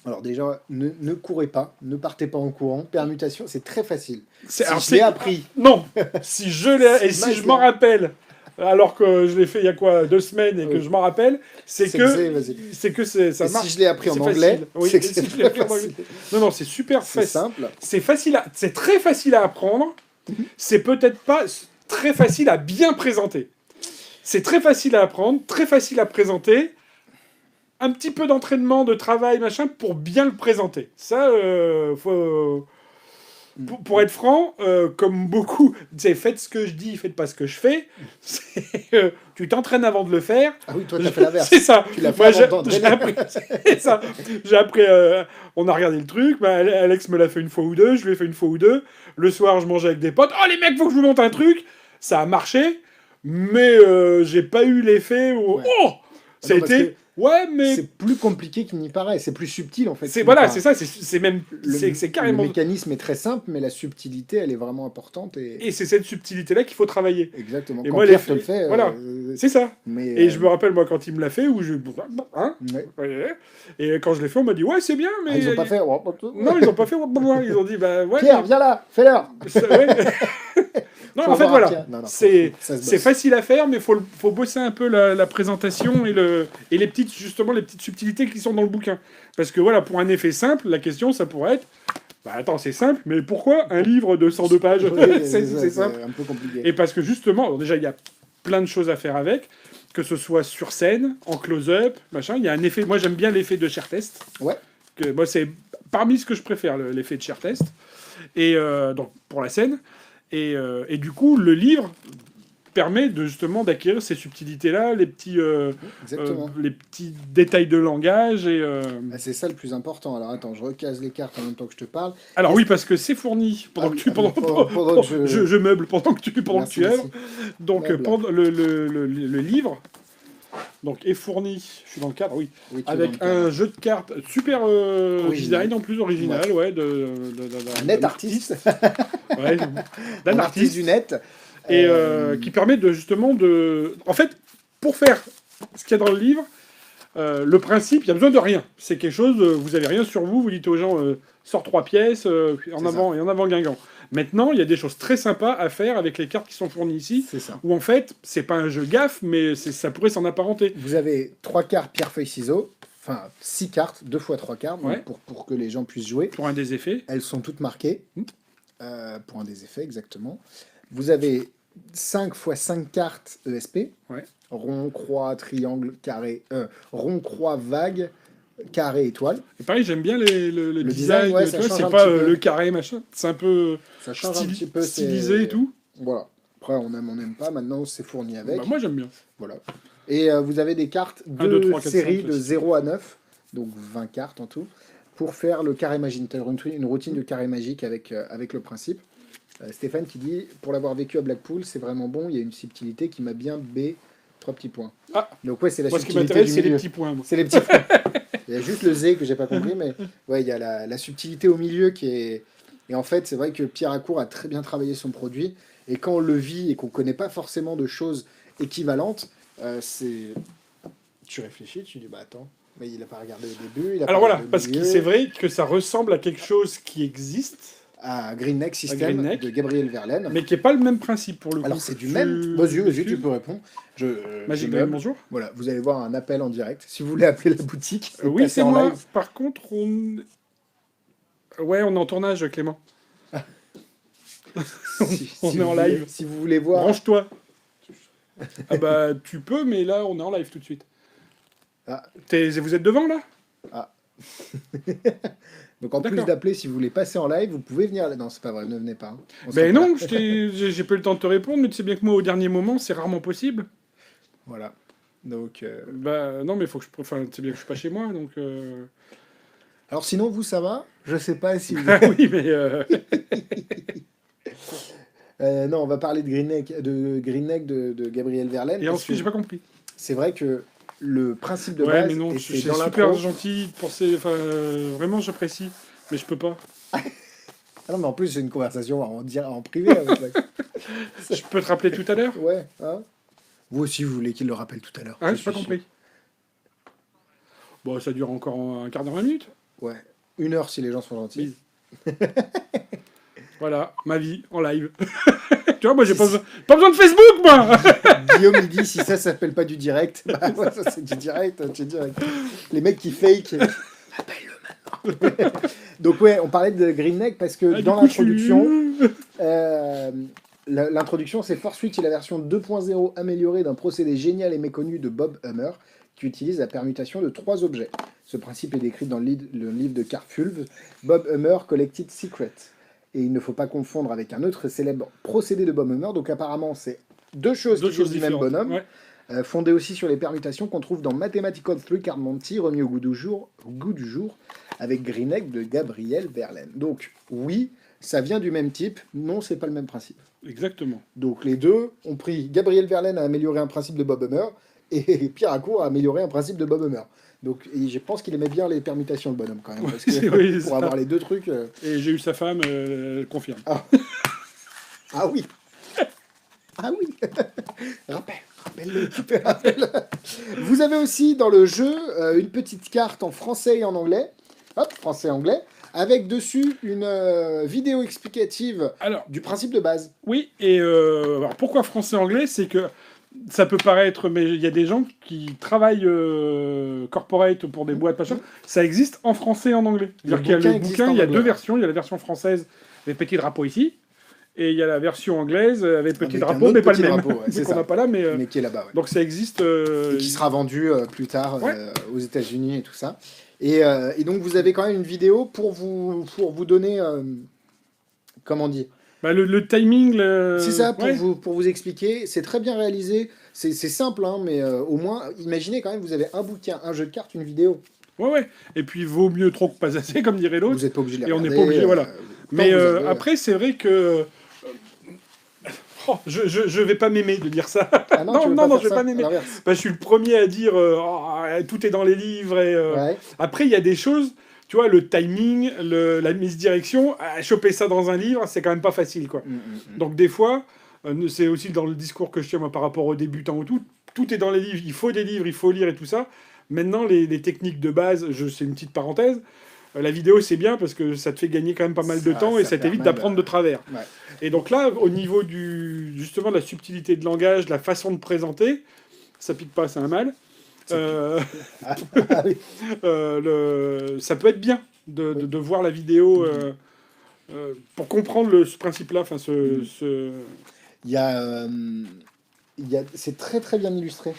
Alors déjà, ne courez pas, ne partez pas en courant. Permutation, c'est très facile. Si
Alors,
je l'ai appris.
Non, si je l'ai et si je m'en rappelle, alors que je l'ai fait il y a quoi 2 semaines et que
Oui.
je m'en rappelle,
C'est
que ça
Et
marche.
si je l'ai appris en
C'est
anglais,
facile. Oui,
c'est que
et
c'est
si je l'ai appris en
très
anglais.
facile.
Non, c'est super
C'est
facile.
simple.
C'est très facile à apprendre. C'est peut-être pas très facile à bien présenter. C'est très facile à apprendre, très facile à présenter. un petit peu d'entraînement, de travail, machin, pour bien le présenter. Ça, faut... Pour être franc, comme beaucoup, faites ce que je dis, faites pas ce que je fais. Tu t'entraînes avant de le faire.
Ah oui, toi, t'as fait l'inverse.
C'est ça.
Tu l'as fait
Moi,
avant
j'ai
d'entraîner.
appris. C'est ça. J'ai appris. On a regardé le truc. Bah, Alex me l'a fait une fois ou deux. Je lui ai fait une fois ou deux. Le soir, je mangeais avec des potes. Oh les mecs, faut que je vous monte un truc. Ça a marché, mais j'ai pas eu l'effet où
Ouais.
oh, ça a
Non, parce
été. Ouais, mais
C'est plus compliqué qu'il n'y paraît, c'est plus subtil en fait.
c'est
qu'il
voilà,
n'y
c'est
paraît.
ça. C'est même.
Le,
C'est carrément.
le mécanisme est très simple, mais la subtilité, elle est vraiment importante.
Et c'est cette subtilité-là qu'il faut travailler.
Exactement.
Et
Quand
moi,
Pierre te le fait,
voilà. C'est ça.
mais,
Et je me rappelle, moi, quand il me l'a fait, où je. Hein
ouais.
Ouais. Et quand je l'ai fait, on m'a dit, ouais, c'est bien, mais.
Ah, ils ont pas fait.
Non, ils ont pas fait. Ils ont dit, bah ouais.
Pierre, viens là, fais-le.
Ouais. Non,
Faut
en fait,
avoir un
voilà.
Pierre. Non, non,
C'est
ça se
c'est
bosse.
facile à faire, mais faut bosser un peu la présentation et les petites, justement, les petites subtilités qui sont dans le bouquin. Parce que voilà, pour un effet simple, la question, ça pourrait être, bah attends, c'est simple, mais pourquoi un livre de 102 pages?
Oui,
C'est simple.
un peu compliqué.
Et parce que justement, alors déjà, il y a plein de choses à faire avec, que ce soit sur scène, en close-up, machin. Il y a un effet. Moi, j'aime bien l'effet de chair test.
Ouais.
Que moi, c'est parmi ce que je préfère, l'effet de chair test. Et donc pour la scène. Et du coup, le livre permet de justement d'acquérir ces subtilités-là,
Exactement.
les petits détails de langage et.
Ah, c'est ça le plus important. Alors attends, je recase les cartes en même temps que je te parle.
Alors oui, parce que c'est fourni pendant que tu pendant
que
je meuble pendant que tu
Merci,
œuvres.
merci.
Donc
Meuble.
pendant le livre donc est fourni. Je suis dans le cadre, oui,
Oui, tu es
avec
dans le cadre.
un jeu de cartes super
Original.
design en plus original, ouais,
Un net artiste.
ouais, d'un
Un artiste
artiste
du net.
et qui permet de justement de. En fait, pour faire ce qu'il y a dans le livre. Le principe, il n'y a besoin de rien. C'est quelque chose, vous avez rien sur vous, vous dites aux gens, sors 3 pièces, en avant Guingamp. Maintenant, il y a des choses très sympas à faire avec les cartes qui sont fournies ici,
C'est ça.
où en fait, c'est pas un jeu gaffe, mais ça pourrait s'en apparenter.
Vous avez 3 cartes pierre, feuille, ciseaux. Enfin, 6 cartes, 2 fois 3 cartes, donc
Ouais.
pour que les gens puissent jouer.
Pour un des effets.
Elles sont toutes marquées. Pour un des effets, exactement. Vous avez 5 fois 5 cartes ESP.
Ouais.
Rond, croix, triangle, carré. Rond, croix, vague, carré, étoile.
Et pareil, j'aime bien le
design, ouais,
tu
ça
vois,
change
c'est
un
pas
petit peu.
le carré, machin. C'est un peu
Ça change un petit peu.
stylisé
c'est-
et tout.
Voilà. Après, on n'aime pas. Maintenant, c'est fourni avec.
Bah, moi, j'aime bien.
Voilà. Et vous avez des cartes
Un,
de
deux, trois, quatre,
série
cinq,
de
six.
0 à 9, donc 20 cartes en tout, pour faire le carré magique. Tu as une routine de carré magique avec le principe. Stéphane qui dit, pour l'avoir vécu à Blackpool, c'est vraiment bon, il y a une subtilité qui m'a bien B, 3 petits points.
Ah.
Donc ouais, c'est la
Moi, ce qui
subtilité
m'intéresse,
du
c'est les
milieu.
petits points. Moi.
C'est les petits points. Il y a juste le Z que j'ai pas compris, mais ouais, il y a la subtilité au milieu qui est... Et en fait, c'est vrai que Pierre Accour a très bien travaillé son produit, et quand on le vit et qu'on connaît pas forcément de choses équivalentes, c'est... Tu réfléchis, tu dis, bah attends, mais il a pas regardé au début, il a
Alors
pas
voilà,
regardé au
parce que
milieu.
c'est vrai que ça ressemble à quelque chose qui existe,
À Green Neck System
Green Neck.
de Gabriel Verlaine.
mais qui n'est pas le même principe pour le coup.
Alors c'est du même... Vas-y, tu peux répondre. Je
Magic
meuble.
bonjour.
Voilà, vous allez voir un appel en direct. Si vous voulez appeler la boutique,
Oui,
passer
c'est
en
moi.
live.
Par contre, ouais, on est en tournage, Clément.
Si
On est en
vous
live.
voulez- si vous voulez voir...
Branche-toi. Ah bah, tu peux, mais là, on est en live tout de suite.
Ah.
Vous êtes devant, là?
Donc en plus
D'accord.
d'appeler, si vous voulez passer en live, vous pouvez venir. Non, c'est pas vrai, ne venez pas. Hein. On sera
Ben
pas
non,
là.
j'ai pas eu le temps de te répondre, mais tu sais bien que moi, au dernier moment, c'est rarement possible.
Voilà. Donc,
Bah non, mais faut que je... Enfin, tu sais bien que je suis pas chez moi, donc...
alors sinon, vous, ça va? Je sais pas si vous...
Ah oui, mais...
Non, on va parler de Green Neck de Gabriel Verlaine.
Et
parce
ensuite,
que
j'ai pas compris.
c'est vrai que le principe de
Ouais,
base,
mais non,
et
c'est
c'est dans
super
l'intro...
gentil pour ces... Enfin, vraiment, j'apprécie, mais je peux pas.
Ah non, mais en plus, c'est une conversation en privé avec mec.
Je peux te rappeler tout à l'heure?
Ouais, hein. Vous aussi, vous voulez qu'il le rappelle tout à l'heure.
Ah,
je
j'ai pas
suis
compris. Bon, ça dure encore un quart d'heure, 20 minutes.
sûr. Ouais. 1 heure si les gens sont gentils.
Voilà, ma vie en live. Tu vois, moi, j'ai pas besoin de Facebook, moi.
Guillaume, il dit, si ça s'appelle pas du direct, bah ouais, ça c'est du direct, c'est direct. Les mecs qui fake, appelle-le maintenant. Donc ouais, on parlait de Green Neck parce que
Ah,
dans
du coup,
l'introduction, l'introduction c'est Force Switch est la version 2.0 améliorée d'un procédé génial et méconnu de Bob Hummer, qui utilise la permutation de 3 objets. Ce principe est décrit dans le livre de Carl Fulves, Bob Hummer Collected Secret. Et il ne faut pas confondre avec un autre célèbre procédé de Bob Hummer. Donc apparemment, c'est deux choses qui viennent du même bonhomme, fondées aussi sur les permutations qu'on trouve dans Mathematical Three Card Monty, remis au goût du jour, avec Greenegg de Gabriel Verlaine. Donc oui, ça vient du même type, non, c'est pas le même principe.
Exactement.
Donc les deux ont pris... Gabriel Verlaine a amélioré un principe de Bob Hummer, et Pierre Harcourt a amélioré un principe de Bob Hummer. Donc je pense qu'il aimait bien les permutations, le bonhomme, quand même. Parce que,
oui,
pour avoir les deux trucs...
Et j'ai eu sa femme, confirme.
Ah, ah oui. Ah oui. Rappelle-le. Vous avez aussi dans le jeu une petite carte en français et en anglais. Hop, français-anglais. Avec dessus une vidéo explicative du principe de base.
Oui, et alors pourquoi français-anglais? C'est que ça peut paraître, mais il y a des gens qui travaillent corporate pour des boîtes, machin. Ça existe en français et en anglais. C'est-à-dire qu'il y a le bouquin, il y a deux versions. Il y a la version française, les petits drapeaux ici, et il y a la version anglaise avec petit drapeau, mais pas le même.
Drapeau, c'est
qu'on n'a pas là, mais
qui est là-bas. Ouais.
Donc ça existe.
Et qui sera vendu plus tard aux États-Unis et tout ça. Et donc vous avez quand même une vidéo pour vous donner, comment dire,
le timing.
C'est ça, pour vous expliquer. C'est très bien réalisé. C'est simple, hein, mais au moins, imaginez quand même, vous avez un bouquin, un jeu de cartes, une vidéo.
Ouais. Et puis vaut mieux trop que pas assez, comme dirait l'autre.
Vous n'êtes pas obligé de les
regarder.
Et on n'est pas obligé,
voilà. Mais après, c'est vrai que... je vais pas m'aimer de dire ça.
Ah non, je vais pas m'aimer.
Je suis le premier à dire tout est dans les livres. Et, Après, il y a des choses, tu vois, le timing, la mise direction, choper ça dans un livre, c'est quand même pas facile, quoi. Donc des fois, c'est aussi dans le discours que je tiens moi, par rapport aux débutants ou tout est dans les livres. Il faut des livres, il faut lire et tout ça. Maintenant, les techniques de base, c'est une petite parenthèse. La vidéo, c'est bien parce que ça te fait gagner quand même pas mal de temps et ça t'évite d'apprendre de travers. Ouais. Et donc là, au niveau justement de la subtilité de langage, de la façon de présenter, ça pique pas, c'est un mal. Ça peut être bien de voir la vidéo pour comprendre ce principe-là.
C'est très très bien illustré.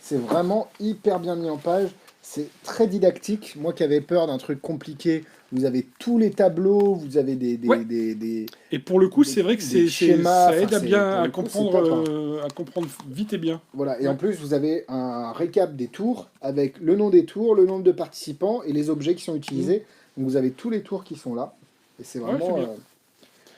C'est vraiment hyper bien mis en page. C'est très didactique. Moi qui avais peur d'un truc compliqué, vous avez tous les tableaux, vous avez des
Et pour le coup, c'est vrai que
schémas,
ça aide à comprendre vite et bien.
Voilà. Et en plus, vous avez un récap des tours avec le nom des tours, le nombre de participants et les objets qui sont utilisés. Donc vous avez tous les tours qui sont là. Et c'est vraiment...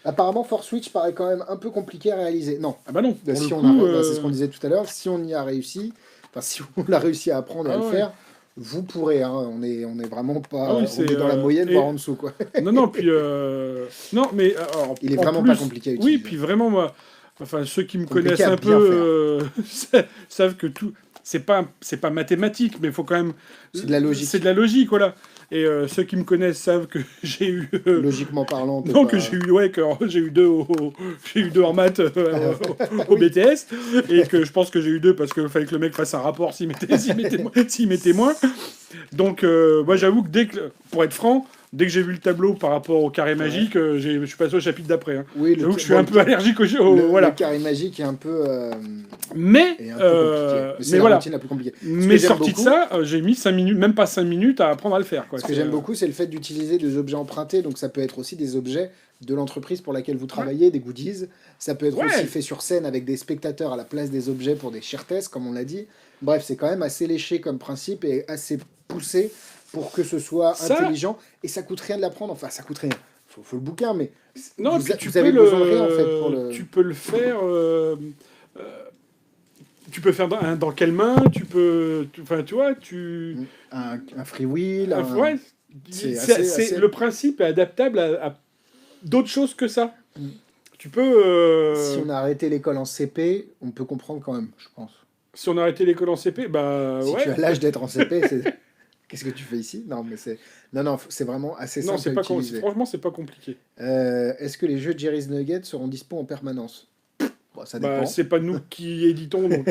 Apparemment, Force Switch paraît quand même un peu compliqué à réaliser. Non.
Ah bah non.
C'est ce qu'on disait tout à l'heure. Si on y a réussi, si on a réussi à apprendre à le faire, vous pourrez. Hein, on est vraiment pas. On est dans la moyenne, voire en dessous, quoi.
Non, puis non, mais alors,
il est vraiment pas compliqué à utiliser.
Oui, puis vraiment, moi, ceux qui me connaissent un peu savent que tout. C'est pas mathématique, mais il faut quand même.
C'est de la logique.
C'est de la logique, voilà. Et ceux qui me connaissent savent que j'ai eu...
Logiquement parlant.
Non, que j'ai eu deux en maths au BTS, et que je pense que j'ai eu 2 parce qu'il fallait que le mec fasse un rapport s'il mettait moins. Donc, moi, j'avoue que pour être franc, dès que j'ai vu le tableau par rapport au carré magique, je suis passé au chapitre d'après. Hein. Oui, j'avoue que je suis un peu allergique au jeu.
Le carré magique est un peu...
Mais
c'est la routine la plus compliquée.
Mais sorti de ça, j'ai mis 5 minutes, même pas 5 minutes à apprendre à le faire. Quoi.
Ce que j'aime beaucoup, c'est le fait d'utiliser des objets empruntés. Donc ça peut être aussi des objets de l'entreprise pour laquelle vous travaillez, des goodies. Ça peut être aussi fait sur scène avec des spectateurs à la place des objets pour des shirtesses, comme on l'a dit. Bref, c'est quand même assez léché comme principe et assez poussé pour que ce soit intelligent. Et ça coûte rien de l'apprendre. Enfin, ça coûte rien. Faut le bouquin, mais
non,
vous avez besoin de rien, en fait, pour le...
Tu peux le faire... tu peux faire dans quelle main, tu peux... Enfin, tu vois,
Un freewheel...
Ouais, le principe est adaptable à d'autres choses que ça. Tu peux...
Si on a arrêté l'école en CP, on peut comprendre quand même, je pense.
Si on a arrêté l'école en CP,
si tu as l'âge d'être en CP, c'est... Qu'est-ce que tu fais ici? Non, mais c'est... Non, c'est vraiment assez simple à utiliser.
Franchement, c'est pas compliqué.
Est-ce que les jeux Jerry's Nugget seront dispo en permanence? Bon, ça dépend.
C'est pas nous qui éditons, donc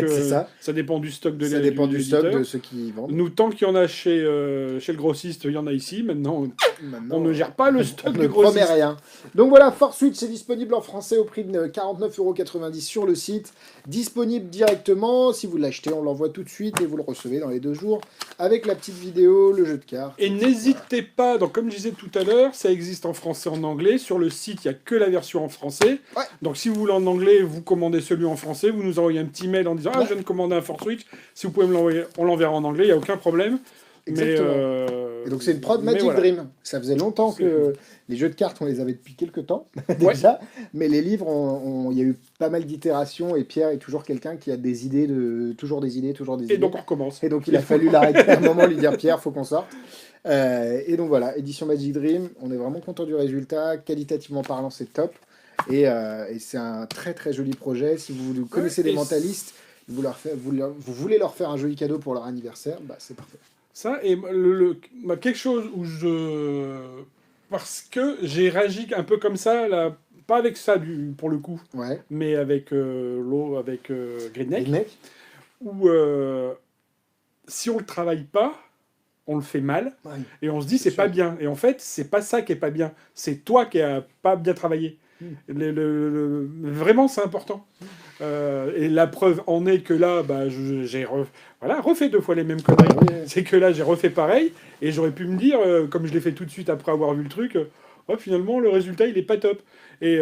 ça dépend du stock de
Ça dépend du stock de ceux qui vendent.
Nous, tant qu'il y en a chez le grossiste, il y en a ici. Maintenant,
Maintenant,
On ne gère pas le
on
stock
ne
du
promet
grossiste.
rien. Donc voilà, Force Switch, c'est disponible en français au prix de 49,90 € sur le site. Disponible directement. Si vous l'achetez, on l'envoie tout de suite et vous le recevez dans les 2 jours avec la petite vidéo, le jeu de cartes.
Et n'hésitez pas, donc comme je disais tout à l'heure, ça existe en français et en anglais. Sur le site, il n'y a que la version en français.
Ouais.
Donc si vous voulez en anglais, vous commandez celui en français. Vous nous envoyez un petit mail en disant « Ah,
Ouais.
je viens de commander un Force Switch. Si vous pouvez me l'envoyer, on l'enverra en anglais. Il n'y a aucun problème. »
Exactement. Et donc c'est une prod Magic
voilà.
Dream. Ça faisait longtemps que les jeux de cartes, on les avait depuis quelques temps
Ouais.
déjà. Mais les livres, il y a eu pas mal d'itérations et Pierre est toujours quelqu'un qui a des idées, toujours des idées.
Et donc on recommence.
Et donc il a fallu l'arrêter à un moment, lui dire Pierre, faut qu'on sorte. Et donc voilà, édition Magic Dream, on est vraiment content du résultat. Qualitativement parlant, c'est top. Et c'est un très très joli projet. Si vous connaissez des mentalistes, vous voulez leur faire un joli cadeau pour leur anniversaire, bah, c'est parfait.
Ça, et quelque chose où parce que j'ai réagi un peu comme ça, là, pas avec ça pour le coup,
Ouais.
mais avec Green Neck,
Green Neck.
où si on le travaille pas, on le fait mal,
Ouais.
et on se dit
C'est
c'est pas
sûr.
bien. Et en fait, c'est pas ça qui est pas bien, c'est toi qui a pas bien travaillé. Vraiment, c'est important. Et la preuve en est que là, bah, j'ai refait 2 fois les mêmes conneries.
Ouais.
C'est que là, j'ai refait pareil, et j'aurais pu me dire, comme je l'ai fait tout de suite après avoir vu le truc, oh, finalement, le résultat, il est pas top. Et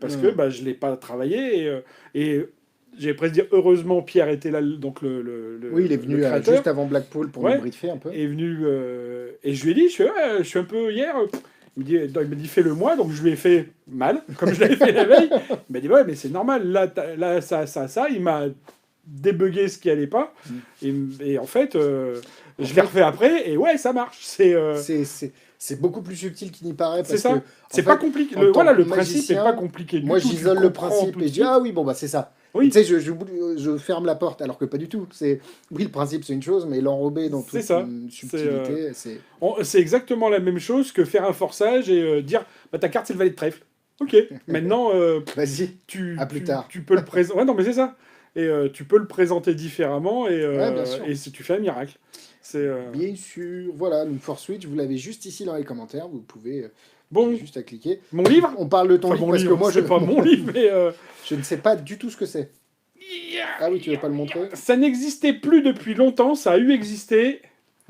parce que bah, je l'ai pas travaillé, et j'ai presque dire, heureusement, Pierre était là, donc
Oui, il est venu
créateur,
juste avant Blackpool pour
Ouais.
nous briefer un peu.
est venu, et je lui ai dit, je suis un peu hier... il m'a dit fais-le moi, donc je lui ai fait mal, comme je l'avais fait la veille. Il m'a dit ouais, mais c'est normal, là ça, il m'a débugué ce qui allait pas, et en fait, je l'ai refait après, et ouais, ça marche.
C'est beaucoup plus subtil qu'il n'y paraît.
C'est ça,
que,
c'est
en
pas
fait,
compliqué.
en tant
Voilà,
que
le principe
magicien,
n'est pas compliqué du
moi,
tout.
j'isole
tu
le
comprends
principe
tout de
et je dis
suite.
ah oui, bon, bah c'est ça.
Oui.
Tu sais, je ferme la porte, alors que pas du tout. Oui, le principe, c'est une chose, mais l'enrober dans toute
C'est ça.
une subtilité, c'est...
C'est exactement la même chose que faire un forçage et dire bah, ta carte c'est le valet de trèfle. Ok, maintenant
Vas-y, à plus tard.
tu peux le présenter. Ouais, non, mais c'est ça. Et tu peux le présenter différemment
Ouais, bien sûr.
et si tu fais un miracle.
Bien sûr. Voilà, donc Force Switch, vous l'avez juste ici dans les commentaires. Vous pouvez
Bon,
juste à cliquer.
mon livre.
On parle de ton
Enfin,
livre
mon
parce
livre,
que moi,
c'est pas mon livre, mais
je ne sais pas du tout ce que c'est. Ah oui, tu veux pas le montrer?
ça n'existait plus depuis longtemps. Ça a eu existé.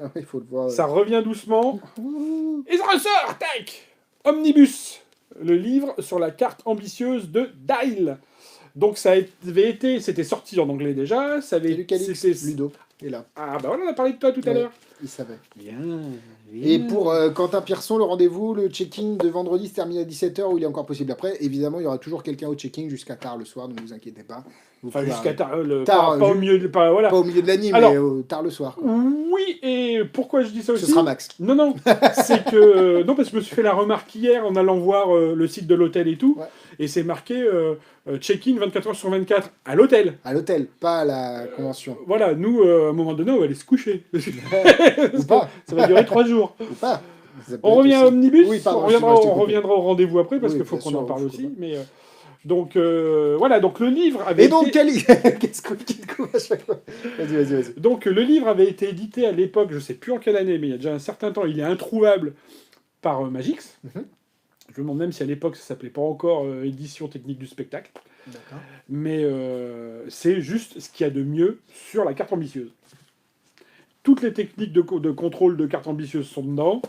Ah oui, il faut le voir.
Ça revient doucement.
Ouh.
Et ça ressort, tac. Omnibus, le livre sur la carte ambitieuse de Dial. Donc ça avait été, c'était sorti en anglais déjà. Ça avait,
Salut Calix,
c'était-
Ludo est là.
Ah bah voilà, on a parlé de toi tout à
Ouais.
l'heure.
Il savait.
Bien.
Et pour Quentin Pierson, le rendez-vous, le check-in de vendredi se termine à 17h, où il est encore possible après. Évidemment, il y aura toujours quelqu'un au check-in jusqu'à tard le soir, ne vous inquiétez pas. Vous
Enfin,
pouvez
jusqu'à tard,
Tard,
pas au milieu, voilà.
pas au milieu de la nuit,
Alors-
mais tard le soir. Quoi.
Oui, et pourquoi je dis ça aussi
Ce sera Max.
Non, non, c'est que... non, parce que je me suis fait la remarque hier en allant voir le site de l'hôtel et tout,
Ouais.
et c'est marqué check-in 24 heures sur 24 à l'hôtel.
À l'hôtel, pas à la convention.
Voilà, nous, à un moment donné, on va aller se coucher.
Ou pas.
Ça va durer 3 jours.
Ou pas. Ça peut
On
être
revient à
aussi-
Omnibus,
Oui, pardon,
on reviendra,
excuse-moi, je t'ai coupé.
reviendra au rendez-vous après, parce
Oui,
qu'il faut
bien
qu'on
sûr,
en parle
faut
aussi.
pas.
Mais, donc, voilà, donc le livre avait
Et donc,
été...
Cali Qu'est-ce qu'on qui te coupe à chaque fois? Vas-y.
Donc le livre avait été édité à l'époque, je sais plus en quelle année, mais il y a déjà un certain temps, il est introuvable par Magix.
Mhm.
Je me demande même si à l'époque ça s'appelait pas encore édition technique du spectacle.
D'accord.
Mais c'est juste ce qu'il y a de mieux sur la carte ambitieuse. Toutes les techniques de contrôle de carte ambitieuse sont dedans.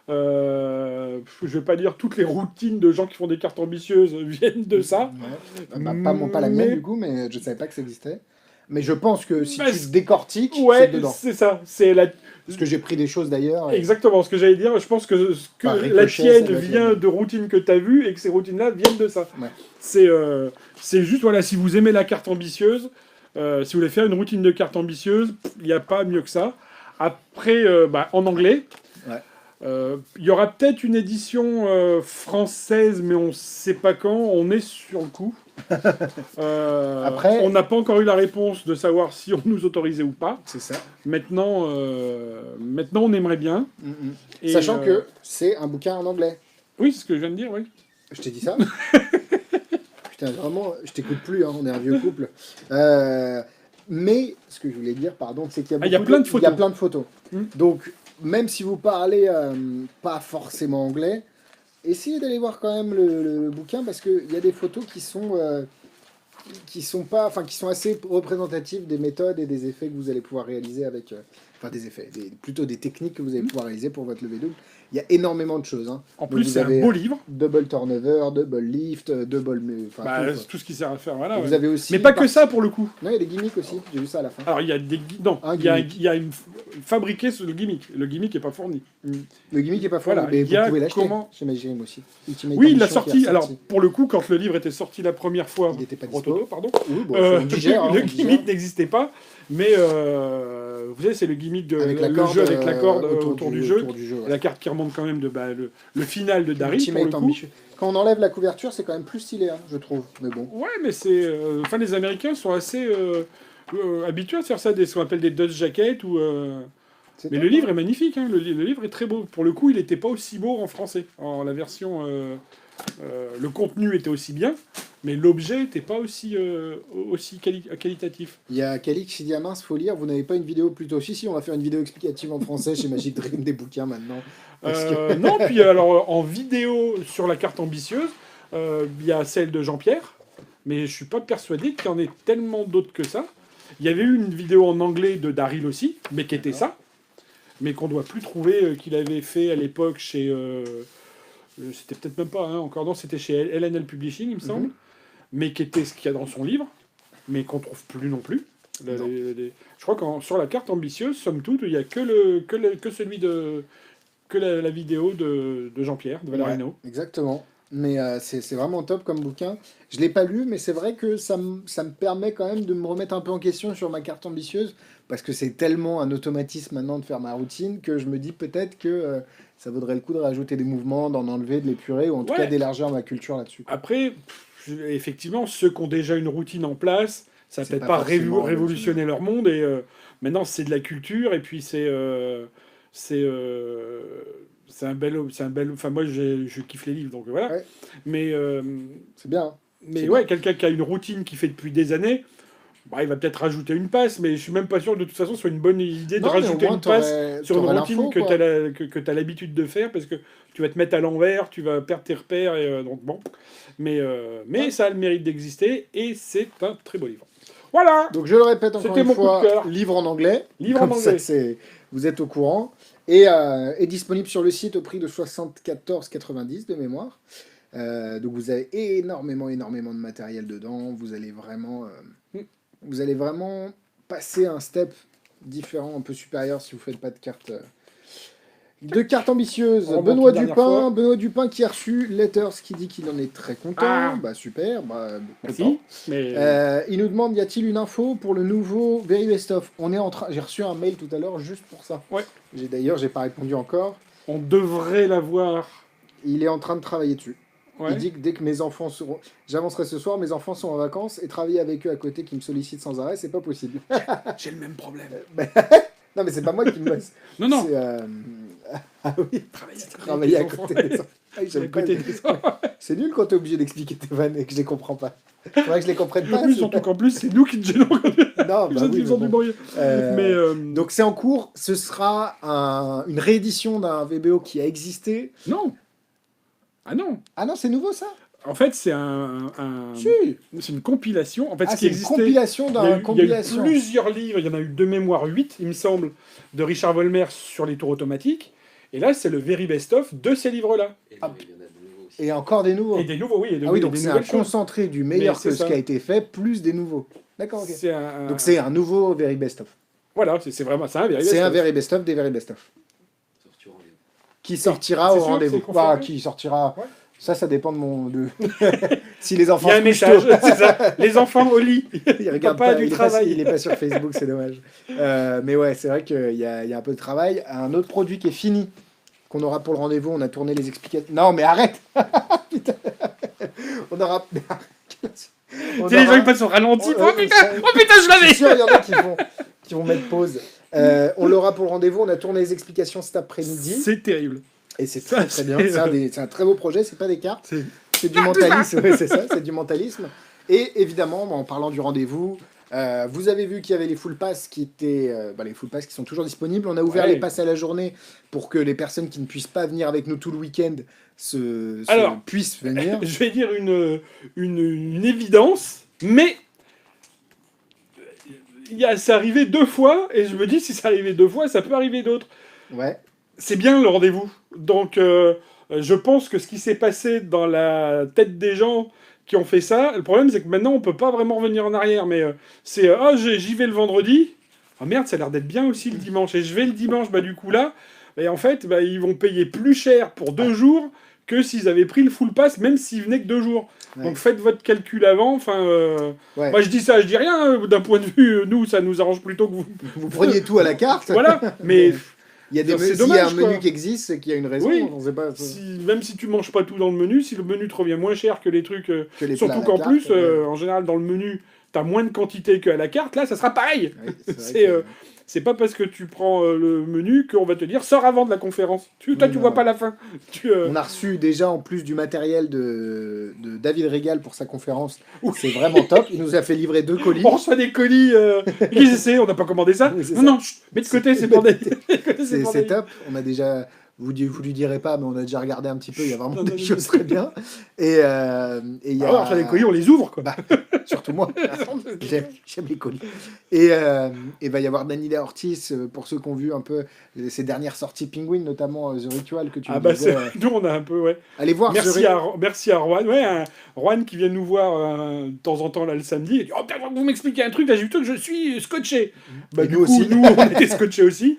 Je vais pas dire toutes les routines de gens qui font des cartes ambitieuses viennent de ça.
Ouais. Bah, pas la mienne,
Mais-
du coup, mais je ne savais pas que ça existait. Mais je pense que si
Bah,
tu décortiques, c'est
Ouais,
dedans.
c'est ça. C'est la...
Parce que j'ai pris des choses d'ailleurs. et-
Exactement, ce que j'allais dire, je pense que
Par
la
ricochet,
tienne
ça doit être
vient
la-
de routines que tu as vues et que ces routines-là viennent de ça.
Ouais.
C'est juste, voilà, si vous aimez la carte ambitieuse, si vous voulez faire une routine de carte ambitieuse, il n'y a pas mieux que ça. Après, en anglais,
Ouais.
il y aura peut-être une édition française, mais on ne sait pas quand, on est sur le coup.
Après-
on n'a pas encore eu la réponse de savoir si on nous autorisait ou pas.
C'est ça.
Maintenant, on aimerait bien.
Mhm.
Et,
Sachant que c'est un bouquin en anglais.
Oui, c'est ce que je viens de dire, oui.
Je t'ai dit ça? Putain, vraiment, je t'écoute plus, hein, on est un vieux couple. Mais ce que je voulais dire, pardon, c'est qu'il y a
il y a plein de photos.
Il y a plein de photos.
Mm.
Donc, même si vous parlez pas forcément anglais, essayez d'aller voir quand même le bouquin parce qu'il y a des photos qui sont pas, enfin qui sont assez représentatives des méthodes et des effets que vous allez pouvoir réaliser avec, enfin des effets, plutôt des techniques que vous allez pouvoir réaliser pour votre levée double. Il y a énormément de choses. Hein.
En
Donc,
plus,
vous
c'est un
avez
beau livre.
double turnover, double lift, double, enfin
Bah,
tout, quoi.
tout ce qui sert à faire, voilà.
Et
Ouais.
vous avez aussi
Mais pas que
par-
ça pour le coup.
Non, il y a des gimmicks aussi. J'ai vu ça à la fin.
Alors il y a des non,
Un
il y a,
gimmick.
il y a une fabriqué sur le gimmick. Le gimmick est pas fourni.
Le gimmick est pas fort,
Voilà,
mais
il
vous
y a
pouvez l'acheter.
comment-
Chez Magirim aussi. Ultimate
Oui, il l'a
Ambition qui est
sorti. Alors
ressorti.
pour le coup, quand le livre était sorti la première fois,
Il était pas
Rototo,
dispo.
pardon.
Oui, bon,
Euh,
on digère, hein,
le
on digère.
gimmick n'existait pas, mais vous savez, c'est le gimmick de
Avec la
le
corde,
jeu avec la corde
autour
du jeu,
ouais.
la carte qui remonte quand même de le final de Daryl pour le
Ultimate
coup.
Ambition. Quand on enlève la couverture, c'est quand même plus stylé, hein, je trouve. Mais bon.
Ouais, mais c'est, enfin les Américains sont assez habitués à faire ça, ce qu'on appelle des dust jackets ou.
C'est
Mais
top,
le
hein.
livre est magnifique, hein. Le livre est très beau. Pour le coup, il n'était pas aussi beau en français. En la version, le contenu était aussi bien, mais l'objet n'était pas aussi qualitatif.
Il y a Calix qui dit à mince, faut lire. Vous n'avez pas une vidéo plutôt. Si, on va faire une vidéo explicative en français chez Magic Dream des bouquins maintenant. Parce que-
Non, puis alors en vidéo sur la carte ambitieuse, il y a celle de Jean-Pierre, mais je suis pas persuadé qu'il y en ait tellement d'autres que ça. Il y avait eu une vidéo en anglais de Daryl aussi, mais qui était ça, mais qu'on doit plus trouver, qu'il avait fait à l'époque chez. C'était peut-être même pas, hein, encore non, c'était chez LNL Publishing, il me semble, mais qui était ce qu'il y a dans son livre, mais qu'on trouve plus non plus.
Non.
Je crois que sur la carte ambitieuse, somme toute, il n'y a que celui de. Que la vidéo de Jean-Pierre, de Valerino.
Ouais, exactement. Mais c'est vraiment top comme bouquin. Je l'ai pas lu, mais c'est vrai que ça me permet quand même de me remettre un peu en question sur ma carte ambitieuse, parce que c'est tellement un automatisme maintenant de faire ma routine que je me dis peut-être que ça vaudrait le coup de rajouter des mouvements, d'en enlever, de l'épurer, ou en tout
Ouais.
cas d'élargir ma culture là-dessus.
Après, effectivement, ceux qui ont déjà une routine en place, ça
C'est
peut-être
pas
pas
forcément
révolutionner leur monde. Et maintenant, c'est de la culture, et puis c'est un bel. Enfin, moi, je kiffe les livres, donc voilà.
Ouais.
Mais,
C'est bien. Hein.
mais
C'est
ouais,
bien.
quelqu'un qui a une routine qui fait depuis des années, bah, il va peut-être rajouter une passe, mais je suis même pas sûr de toute façon ce soit une bonne idée de
Non, mais au
rajouter
moins,
une passe
t'aurais-
sur une
t'aurais
routine
l'info,
que
quoi.
tu as l'habitude de faire, parce que tu vas te mettre à l'envers, tu vas perdre tes repères, et donc bon. Mais ça a le mérite d'exister, et c'est un très beau livre. Voilà.
Donc je le répète encore
C'était
une
mon coup de
fois,
cœur.
livre en anglais.
Livre en
Comme ça,
anglais.
vous êtes au courant. Et est disponible sur le site au prix de 74,90 de mémoire. Donc vous avez énormément de matériel dedans. Vous allez vraiment passer un step différent, un peu supérieur si vous faites pas de cartes. De cartes ambitieuses.
On remonte
Benoît
une dernière fois.
Dupin qui a reçu Letters qui dit qu'il en est très content.
Ah.
Bah super, bah
Merci.
content.
Mais
Il nous demande, y a-t-il une info pour le nouveau Very Best Of? On est en train. J'ai reçu un mail tout à l'heure juste pour ça.
Ouais.
J'ai pas répondu encore.
on devrait l'avoir.
Il est en train de travailler dessus.
Ouais.
Il dit que dès que mes enfants seront, j'avancerai ce soir, mes enfants sont en vacances et travailler avec eux à côté qui me sollicitent sans arrêt, c'est pas possible.
J'ai le même problème.
Non mais c'est pas moi qui me bosse.
Non, non.
C'est, ah oui,
Travailler
travailler à
avec les
côté
enfants.
des enfants. Ah oui,
À
j'aime pas.
côté des enfants.
C'est nul quand t'es obligé d'expliquer tes vannes et que je les comprends pas. Faudrait que je les comprenne pas.
Oui,
c'est
surtout
pas-
qu'en plus, c'est nous qui te gênons.
Non, bah
Ils ont
oui,
du
mais bon.
bruit.
Euh,
Mais
Donc c'est en cours, ce sera une réédition d'un VBO qui a existé.
non. Ah non.
Ah non, c'est nouveau ça?
En fait, c'est
Si.
c'est une compilation. En fait,
Ah,
ce qui
c'est une
existait.
compilation
Il y a
d'un
eu- il y a eu
compilation.
plusieurs livres, il y en a eu de mémoire 8, il me semble, de Richard Volmer sur les tours automatiques. Et là, c'est le very best-of de ces livres-là.
Et
Ah.
il y en a de nouveaux aussi.
Et encore des nouveaux.
Et des nouveaux, oui. Et
Ah oui, donc
des
c'est un
nouvelles choses.
concentré du meilleur
Mais c'est
que ce
ça.
qui a été fait, plus des nouveaux. D'accord, ok.
C'est un...
Donc c'est un nouveau Very Best Of.
Voilà, c'est vraiment ça, un very
C'est un
best-of.
Very Best Of des Very Best Of.
Sorti au rendez-vous.
Qui sortira
C'est
au
sûr,
rendez-vous.
c'est confirmé
Qui sortira.
Ouais.
Ça dépend de mon. Si les
Il
enfants
y a un
se couchent
message,
tôt.
c'est ça. Les enfants au lit.
Il regarde
Papa
pas,
du
il est
travail.
il est pas sur Facebook, c'est dommage. Mais ouais, c'est vrai qu'il y a un peu de travail. Un autre produit qui est fini, qu'on aura pour le rendez-vous, on a tourné les explications. Non, mais arrête. Putain. On aura. On
C'est les gens
aura-
qui passent au ralenti.
Oh,
Oh putain, je
Je suis
l'avais.
sûr, il y en a qui vont mettre pause. On l'aura pour le rendez-vous. On a tourné les explications cet après-midi.
C'est terrible.
Et c'est
Ça,
très bien.
c'est-
C'est un très beau projet. C'est pas des cartes.
C'est-
C'est du mentalisme. Ouais, c'est ça. C'est du mentalisme. Et évidemment, en parlant du rendez-vous, Vous avez vu qu'il y avait les full pass qui étaient, les full pass qui sont toujours disponibles. On a ouvert
Ouais.
les passes à la journée pour que les personnes qui ne puissent pas venir avec nous tout le week-end
Alors,
puissent venir.
Je vais dire une évidence, mais c'est arrivé 2 fois, et je me dis, si c'est arrivé 2 fois, ça peut arriver d'autres.
Ouais.
C'est bien le rendez-vous. Donc, je pense que ce qui s'est passé dans la tête des gens qui ont fait ça, le problème, c'est que maintenant, on peut pas vraiment revenir en arrière. Mais j'y vais le vendredi. Ah merde, ça a l'air d'être bien aussi le dimanche. Et je vais le dimanche, du coup, là, et en fait, ils vont payer plus cher pour 2 jours que s'ils avaient pris le full pass, même s'ils venaient que 2 jours.
Ouais.
Donc, faites votre calcul avant.
Ouais.
Moi, je dis ça, je dis rien. D'un point de vue, nous, ça nous arrange plutôt que vous.
Vous preniez tout à la carte.
Voilà, mais...
Il y a
C'est
s'il y a un
dommage,
menu
quoi.
qui existe, c'est qu'il y a une raison.
Oui.
On sait pas.
Même si tu manges pas tout dans le menu, si le menu te revient moins cher que les trucs,
Que les plats à
surtout
la
qu'en
carte,
plus,
ouais.
en général, dans le menu, t'as moins de quantité qu'à la carte, là, ça sera pareil.
Ouais, c'est vrai
C'est pas parce que tu prends le menu qu'on va te dire sors avant de la conférence. Toi, tu
non.
vois pas la fin.
On a reçu déjà en plus du matériel de David Régal pour sa conférence.
Oui.
C'est vraiment top. Il nous a fait livrer 2 colis.
On reçoit des colis. Qu'est-ce que c'est? On n'a pas commandé ça?
Oui, c'est
Non,
ça.
non, chut, mets de côté, c'est bordel.
C'est top. On a déjà. Vous lui direz pas, mais on a déjà regardé un petit peu. Il y a vraiment
Non,
des
non,
choses très bien. Et il y a.
Alors, on reçoit des colis, on les ouvre, quoi.
Bah, surtout moi. J'aime les colis. Et va y avoir Daniela Ortiz, pour ceux qui ont vu un peu ses dernières sorties Penguin, notamment The Ritual que tu
Ah
nous
bah,
disais.
nous, on a un peu, ouais.
Allez voir
Merci à Juan. Ouais, Juan qui vient nous voir de temps en temps là le samedi. Et dit, oh, putain, vous m'expliquez un truc, là j'ai vu que je suis scotché. Bah,
Et
du
nous
coup,
aussi.
nous, on était scotchés aussi.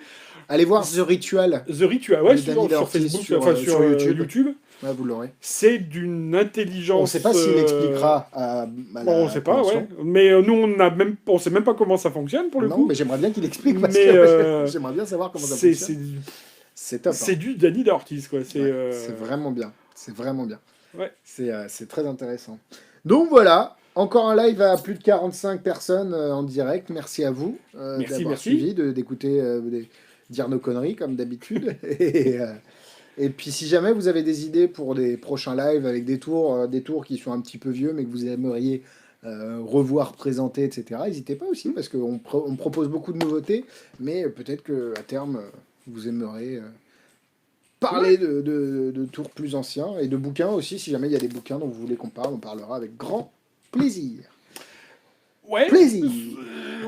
Allez voir The Ritual.
The Ritual, ouais,
De
sur
Daniela Ortiz
Facebook,
sur,
enfin
sur
sur
YouTube.
YouTube.
Ouais, vous l'aurez.
C'est d'une intelligence.
On ne sait pas s'il expliquera à la
Bon, on sait pas,
convention.
ouais. Mais nous, on sait même pas comment ça fonctionne pour le
Non,
coup.
mais j'aimerais bien qu'il explique parce
Mais,
que j'aimerais bien savoir comment ça
C'est
fonctionne. C'est top.
c'est du Danny Ortiz, quoi.
C'est vraiment bien. C'est vraiment bien.
Ouais.
C'est très intéressant. Donc voilà, encore un live à plus de 45 personnes en direct. Merci à vous d'avoir
merci.
suivi, d'écouter dire nos conneries comme d'habitude. Et puis si jamais vous avez des idées pour des prochains lives avec des tours qui sont un petit peu vieux mais que vous aimeriez revoir présenter, etc., n'hésitez pas aussi parce qu'on propose beaucoup de nouveautés, mais peut-être qu'à terme vous aimeriez parler de tours plus anciens et de bouquins aussi. Si jamais il y a des bouquins dont vous voulez qu'on parle, on parlera avec grand plaisir.
Ouais.
Plaisir.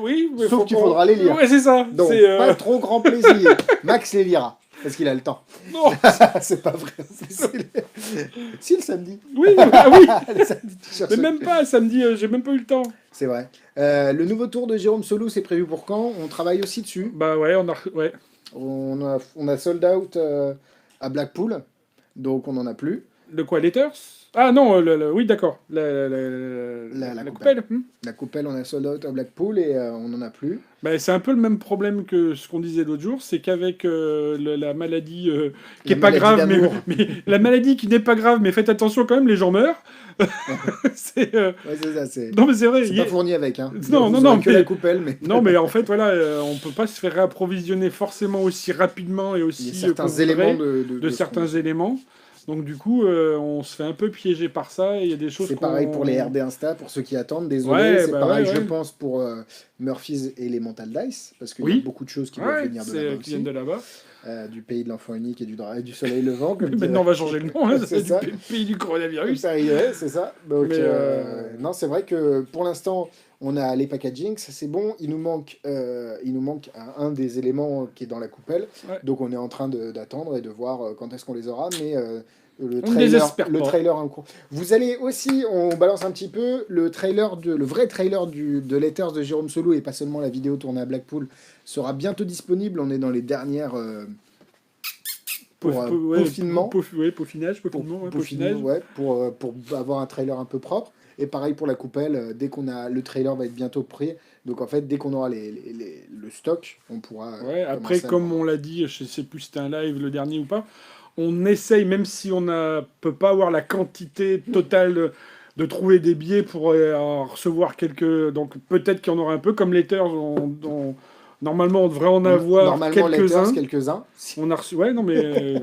Oui, mais
Sauf qu'il faudra les lire.
Ouais, c'est ça.
Donc
C'est,
pas trop grand plaisir. Max les lira parce qu'il a le temps.
Non.
C'est pas vrai. Si le samedi.
Oui, ah oui.
Le samedi, tu cherches-
Mais même pas, samedi, j'ai même pas eu le temps.
C'est vrai. Le nouveau tour de Jérôme Solou, c'est prévu pour quand? On travaille aussi dessus.
Bah ouais, ouais.
On a sold out à Blackpool, donc on n'en a plus.
De quoi, Letters? Ah non, oui, d'accord. La
La
coupelle.
La coupelle, on a sold out à Blackpool et on n'en a plus.
Bah, c'est un peu le même problème que ce qu'on disait l'autre jour, c'est qu'avec la maladie qui
La
est pas
maladie
grave,
d'amour.
mais la maladie qui n'est pas grave, mais faites attention quand même, les gens meurent. c'est,
Ouais, c'est ça, c'est
non mais c'est vrai.
pas fourni avec. Hein.
Non,
Vous
non,
aurez que
mais-
la coupelle, mais
Non mais en fait voilà, on peut pas se faire réapprovisionner forcément aussi rapidement et
il
aussi
y a certains
qu'on voudrait
éléments
de
ce
certains
qu'on-
éléments. Donc du coup, on se fait un peu piéger par ça. Et il y a des choses.
C'est pareil pour les RD Insta, pour ceux qui attendent, désolé.
Ouais,
c'est
bah
pareil,
ouais,
je
ouais.
pense, pour Murphy's et les Mental Dice, parce qu'il y
Oui.
a beaucoup de choses qui doivent
Ouais,
venir de
c'est
là-bas
qui viennent de
aussi.
là-bas.
Du pays de l'enfant unique et du soleil levant. Comme
Maintenant, on va changer le nom. Hein,
C'est
c'est
ça.
du pays du coronavirus.
C'est ça. Donc,
Mais,
non, c'est vrai que pour l'instant, on a les packagings, ça c'est bon. Il nous manque un des éléments qui est dans la coupelle.
Ouais.
Donc, on est en train d'attendre et de voir quand est-ce qu'on les aura. Mais le
On ne désespère pas.
trailer en cours. Vous allez aussi, on balance un petit peu le vrai trailer de Letters de Jérôme Solou et pas seulement la vidéo tournée à Blackpool sera bientôt disponible. On est dans les dernières peaufinement.
Peaufinage, peaufinage.
Ouais, pour avoir un trailer un peu propre. Et pareil pour la coupelle, dès qu'on a le trailer va être bientôt prêt. Donc en fait, dès qu'on aura le stock, on pourra.
Ouais, après,
commencer à
comme
le
on l'a dit, je sais plus si c'était un live le dernier ou pas, on essaye, même si on ne peut pas avoir la quantité totale de trouver des billets pour en recevoir quelques. Donc peut-être qu'il y en aura un peu, comme Letters, normalement on devrait en avoir
Normalement, Letters,
quelques-uns.
quelques-uns.
On a reçu. Ouais, non, mais.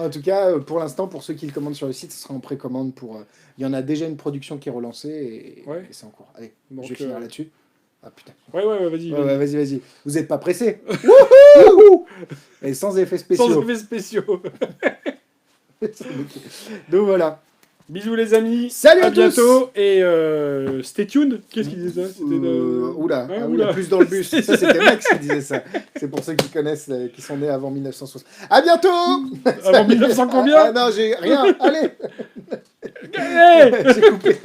En tout cas, pour l'instant, pour ceux qui le commandent sur le site, ce sera en précommande. Il y en a déjà une production qui est relancée et,
Ouais.
et c'est en cours. Allez,
Donc,
je vais finir là-dessus. Ah putain.
Ouais, vas-y.
Ouais, vas-y. Vous êtes pas pressé. Wouhou Et sans effets spéciaux.
Sans effets spéciaux.
Donc voilà.
Bisous les amis.
Salut à
bientôt. Et stay tuned. Qu'est-ce qu'il disait ça?
Oula,
Ouais,
oula, plus dans le bus. Ça, c'était Max qui disait ça. C'est pour ceux qui connaissent, qui sont nés avant 1960. À bientôt.
Avant 1900 combien?
Ah non, j'ai rien. Allez.
Allez
J'ai coupé.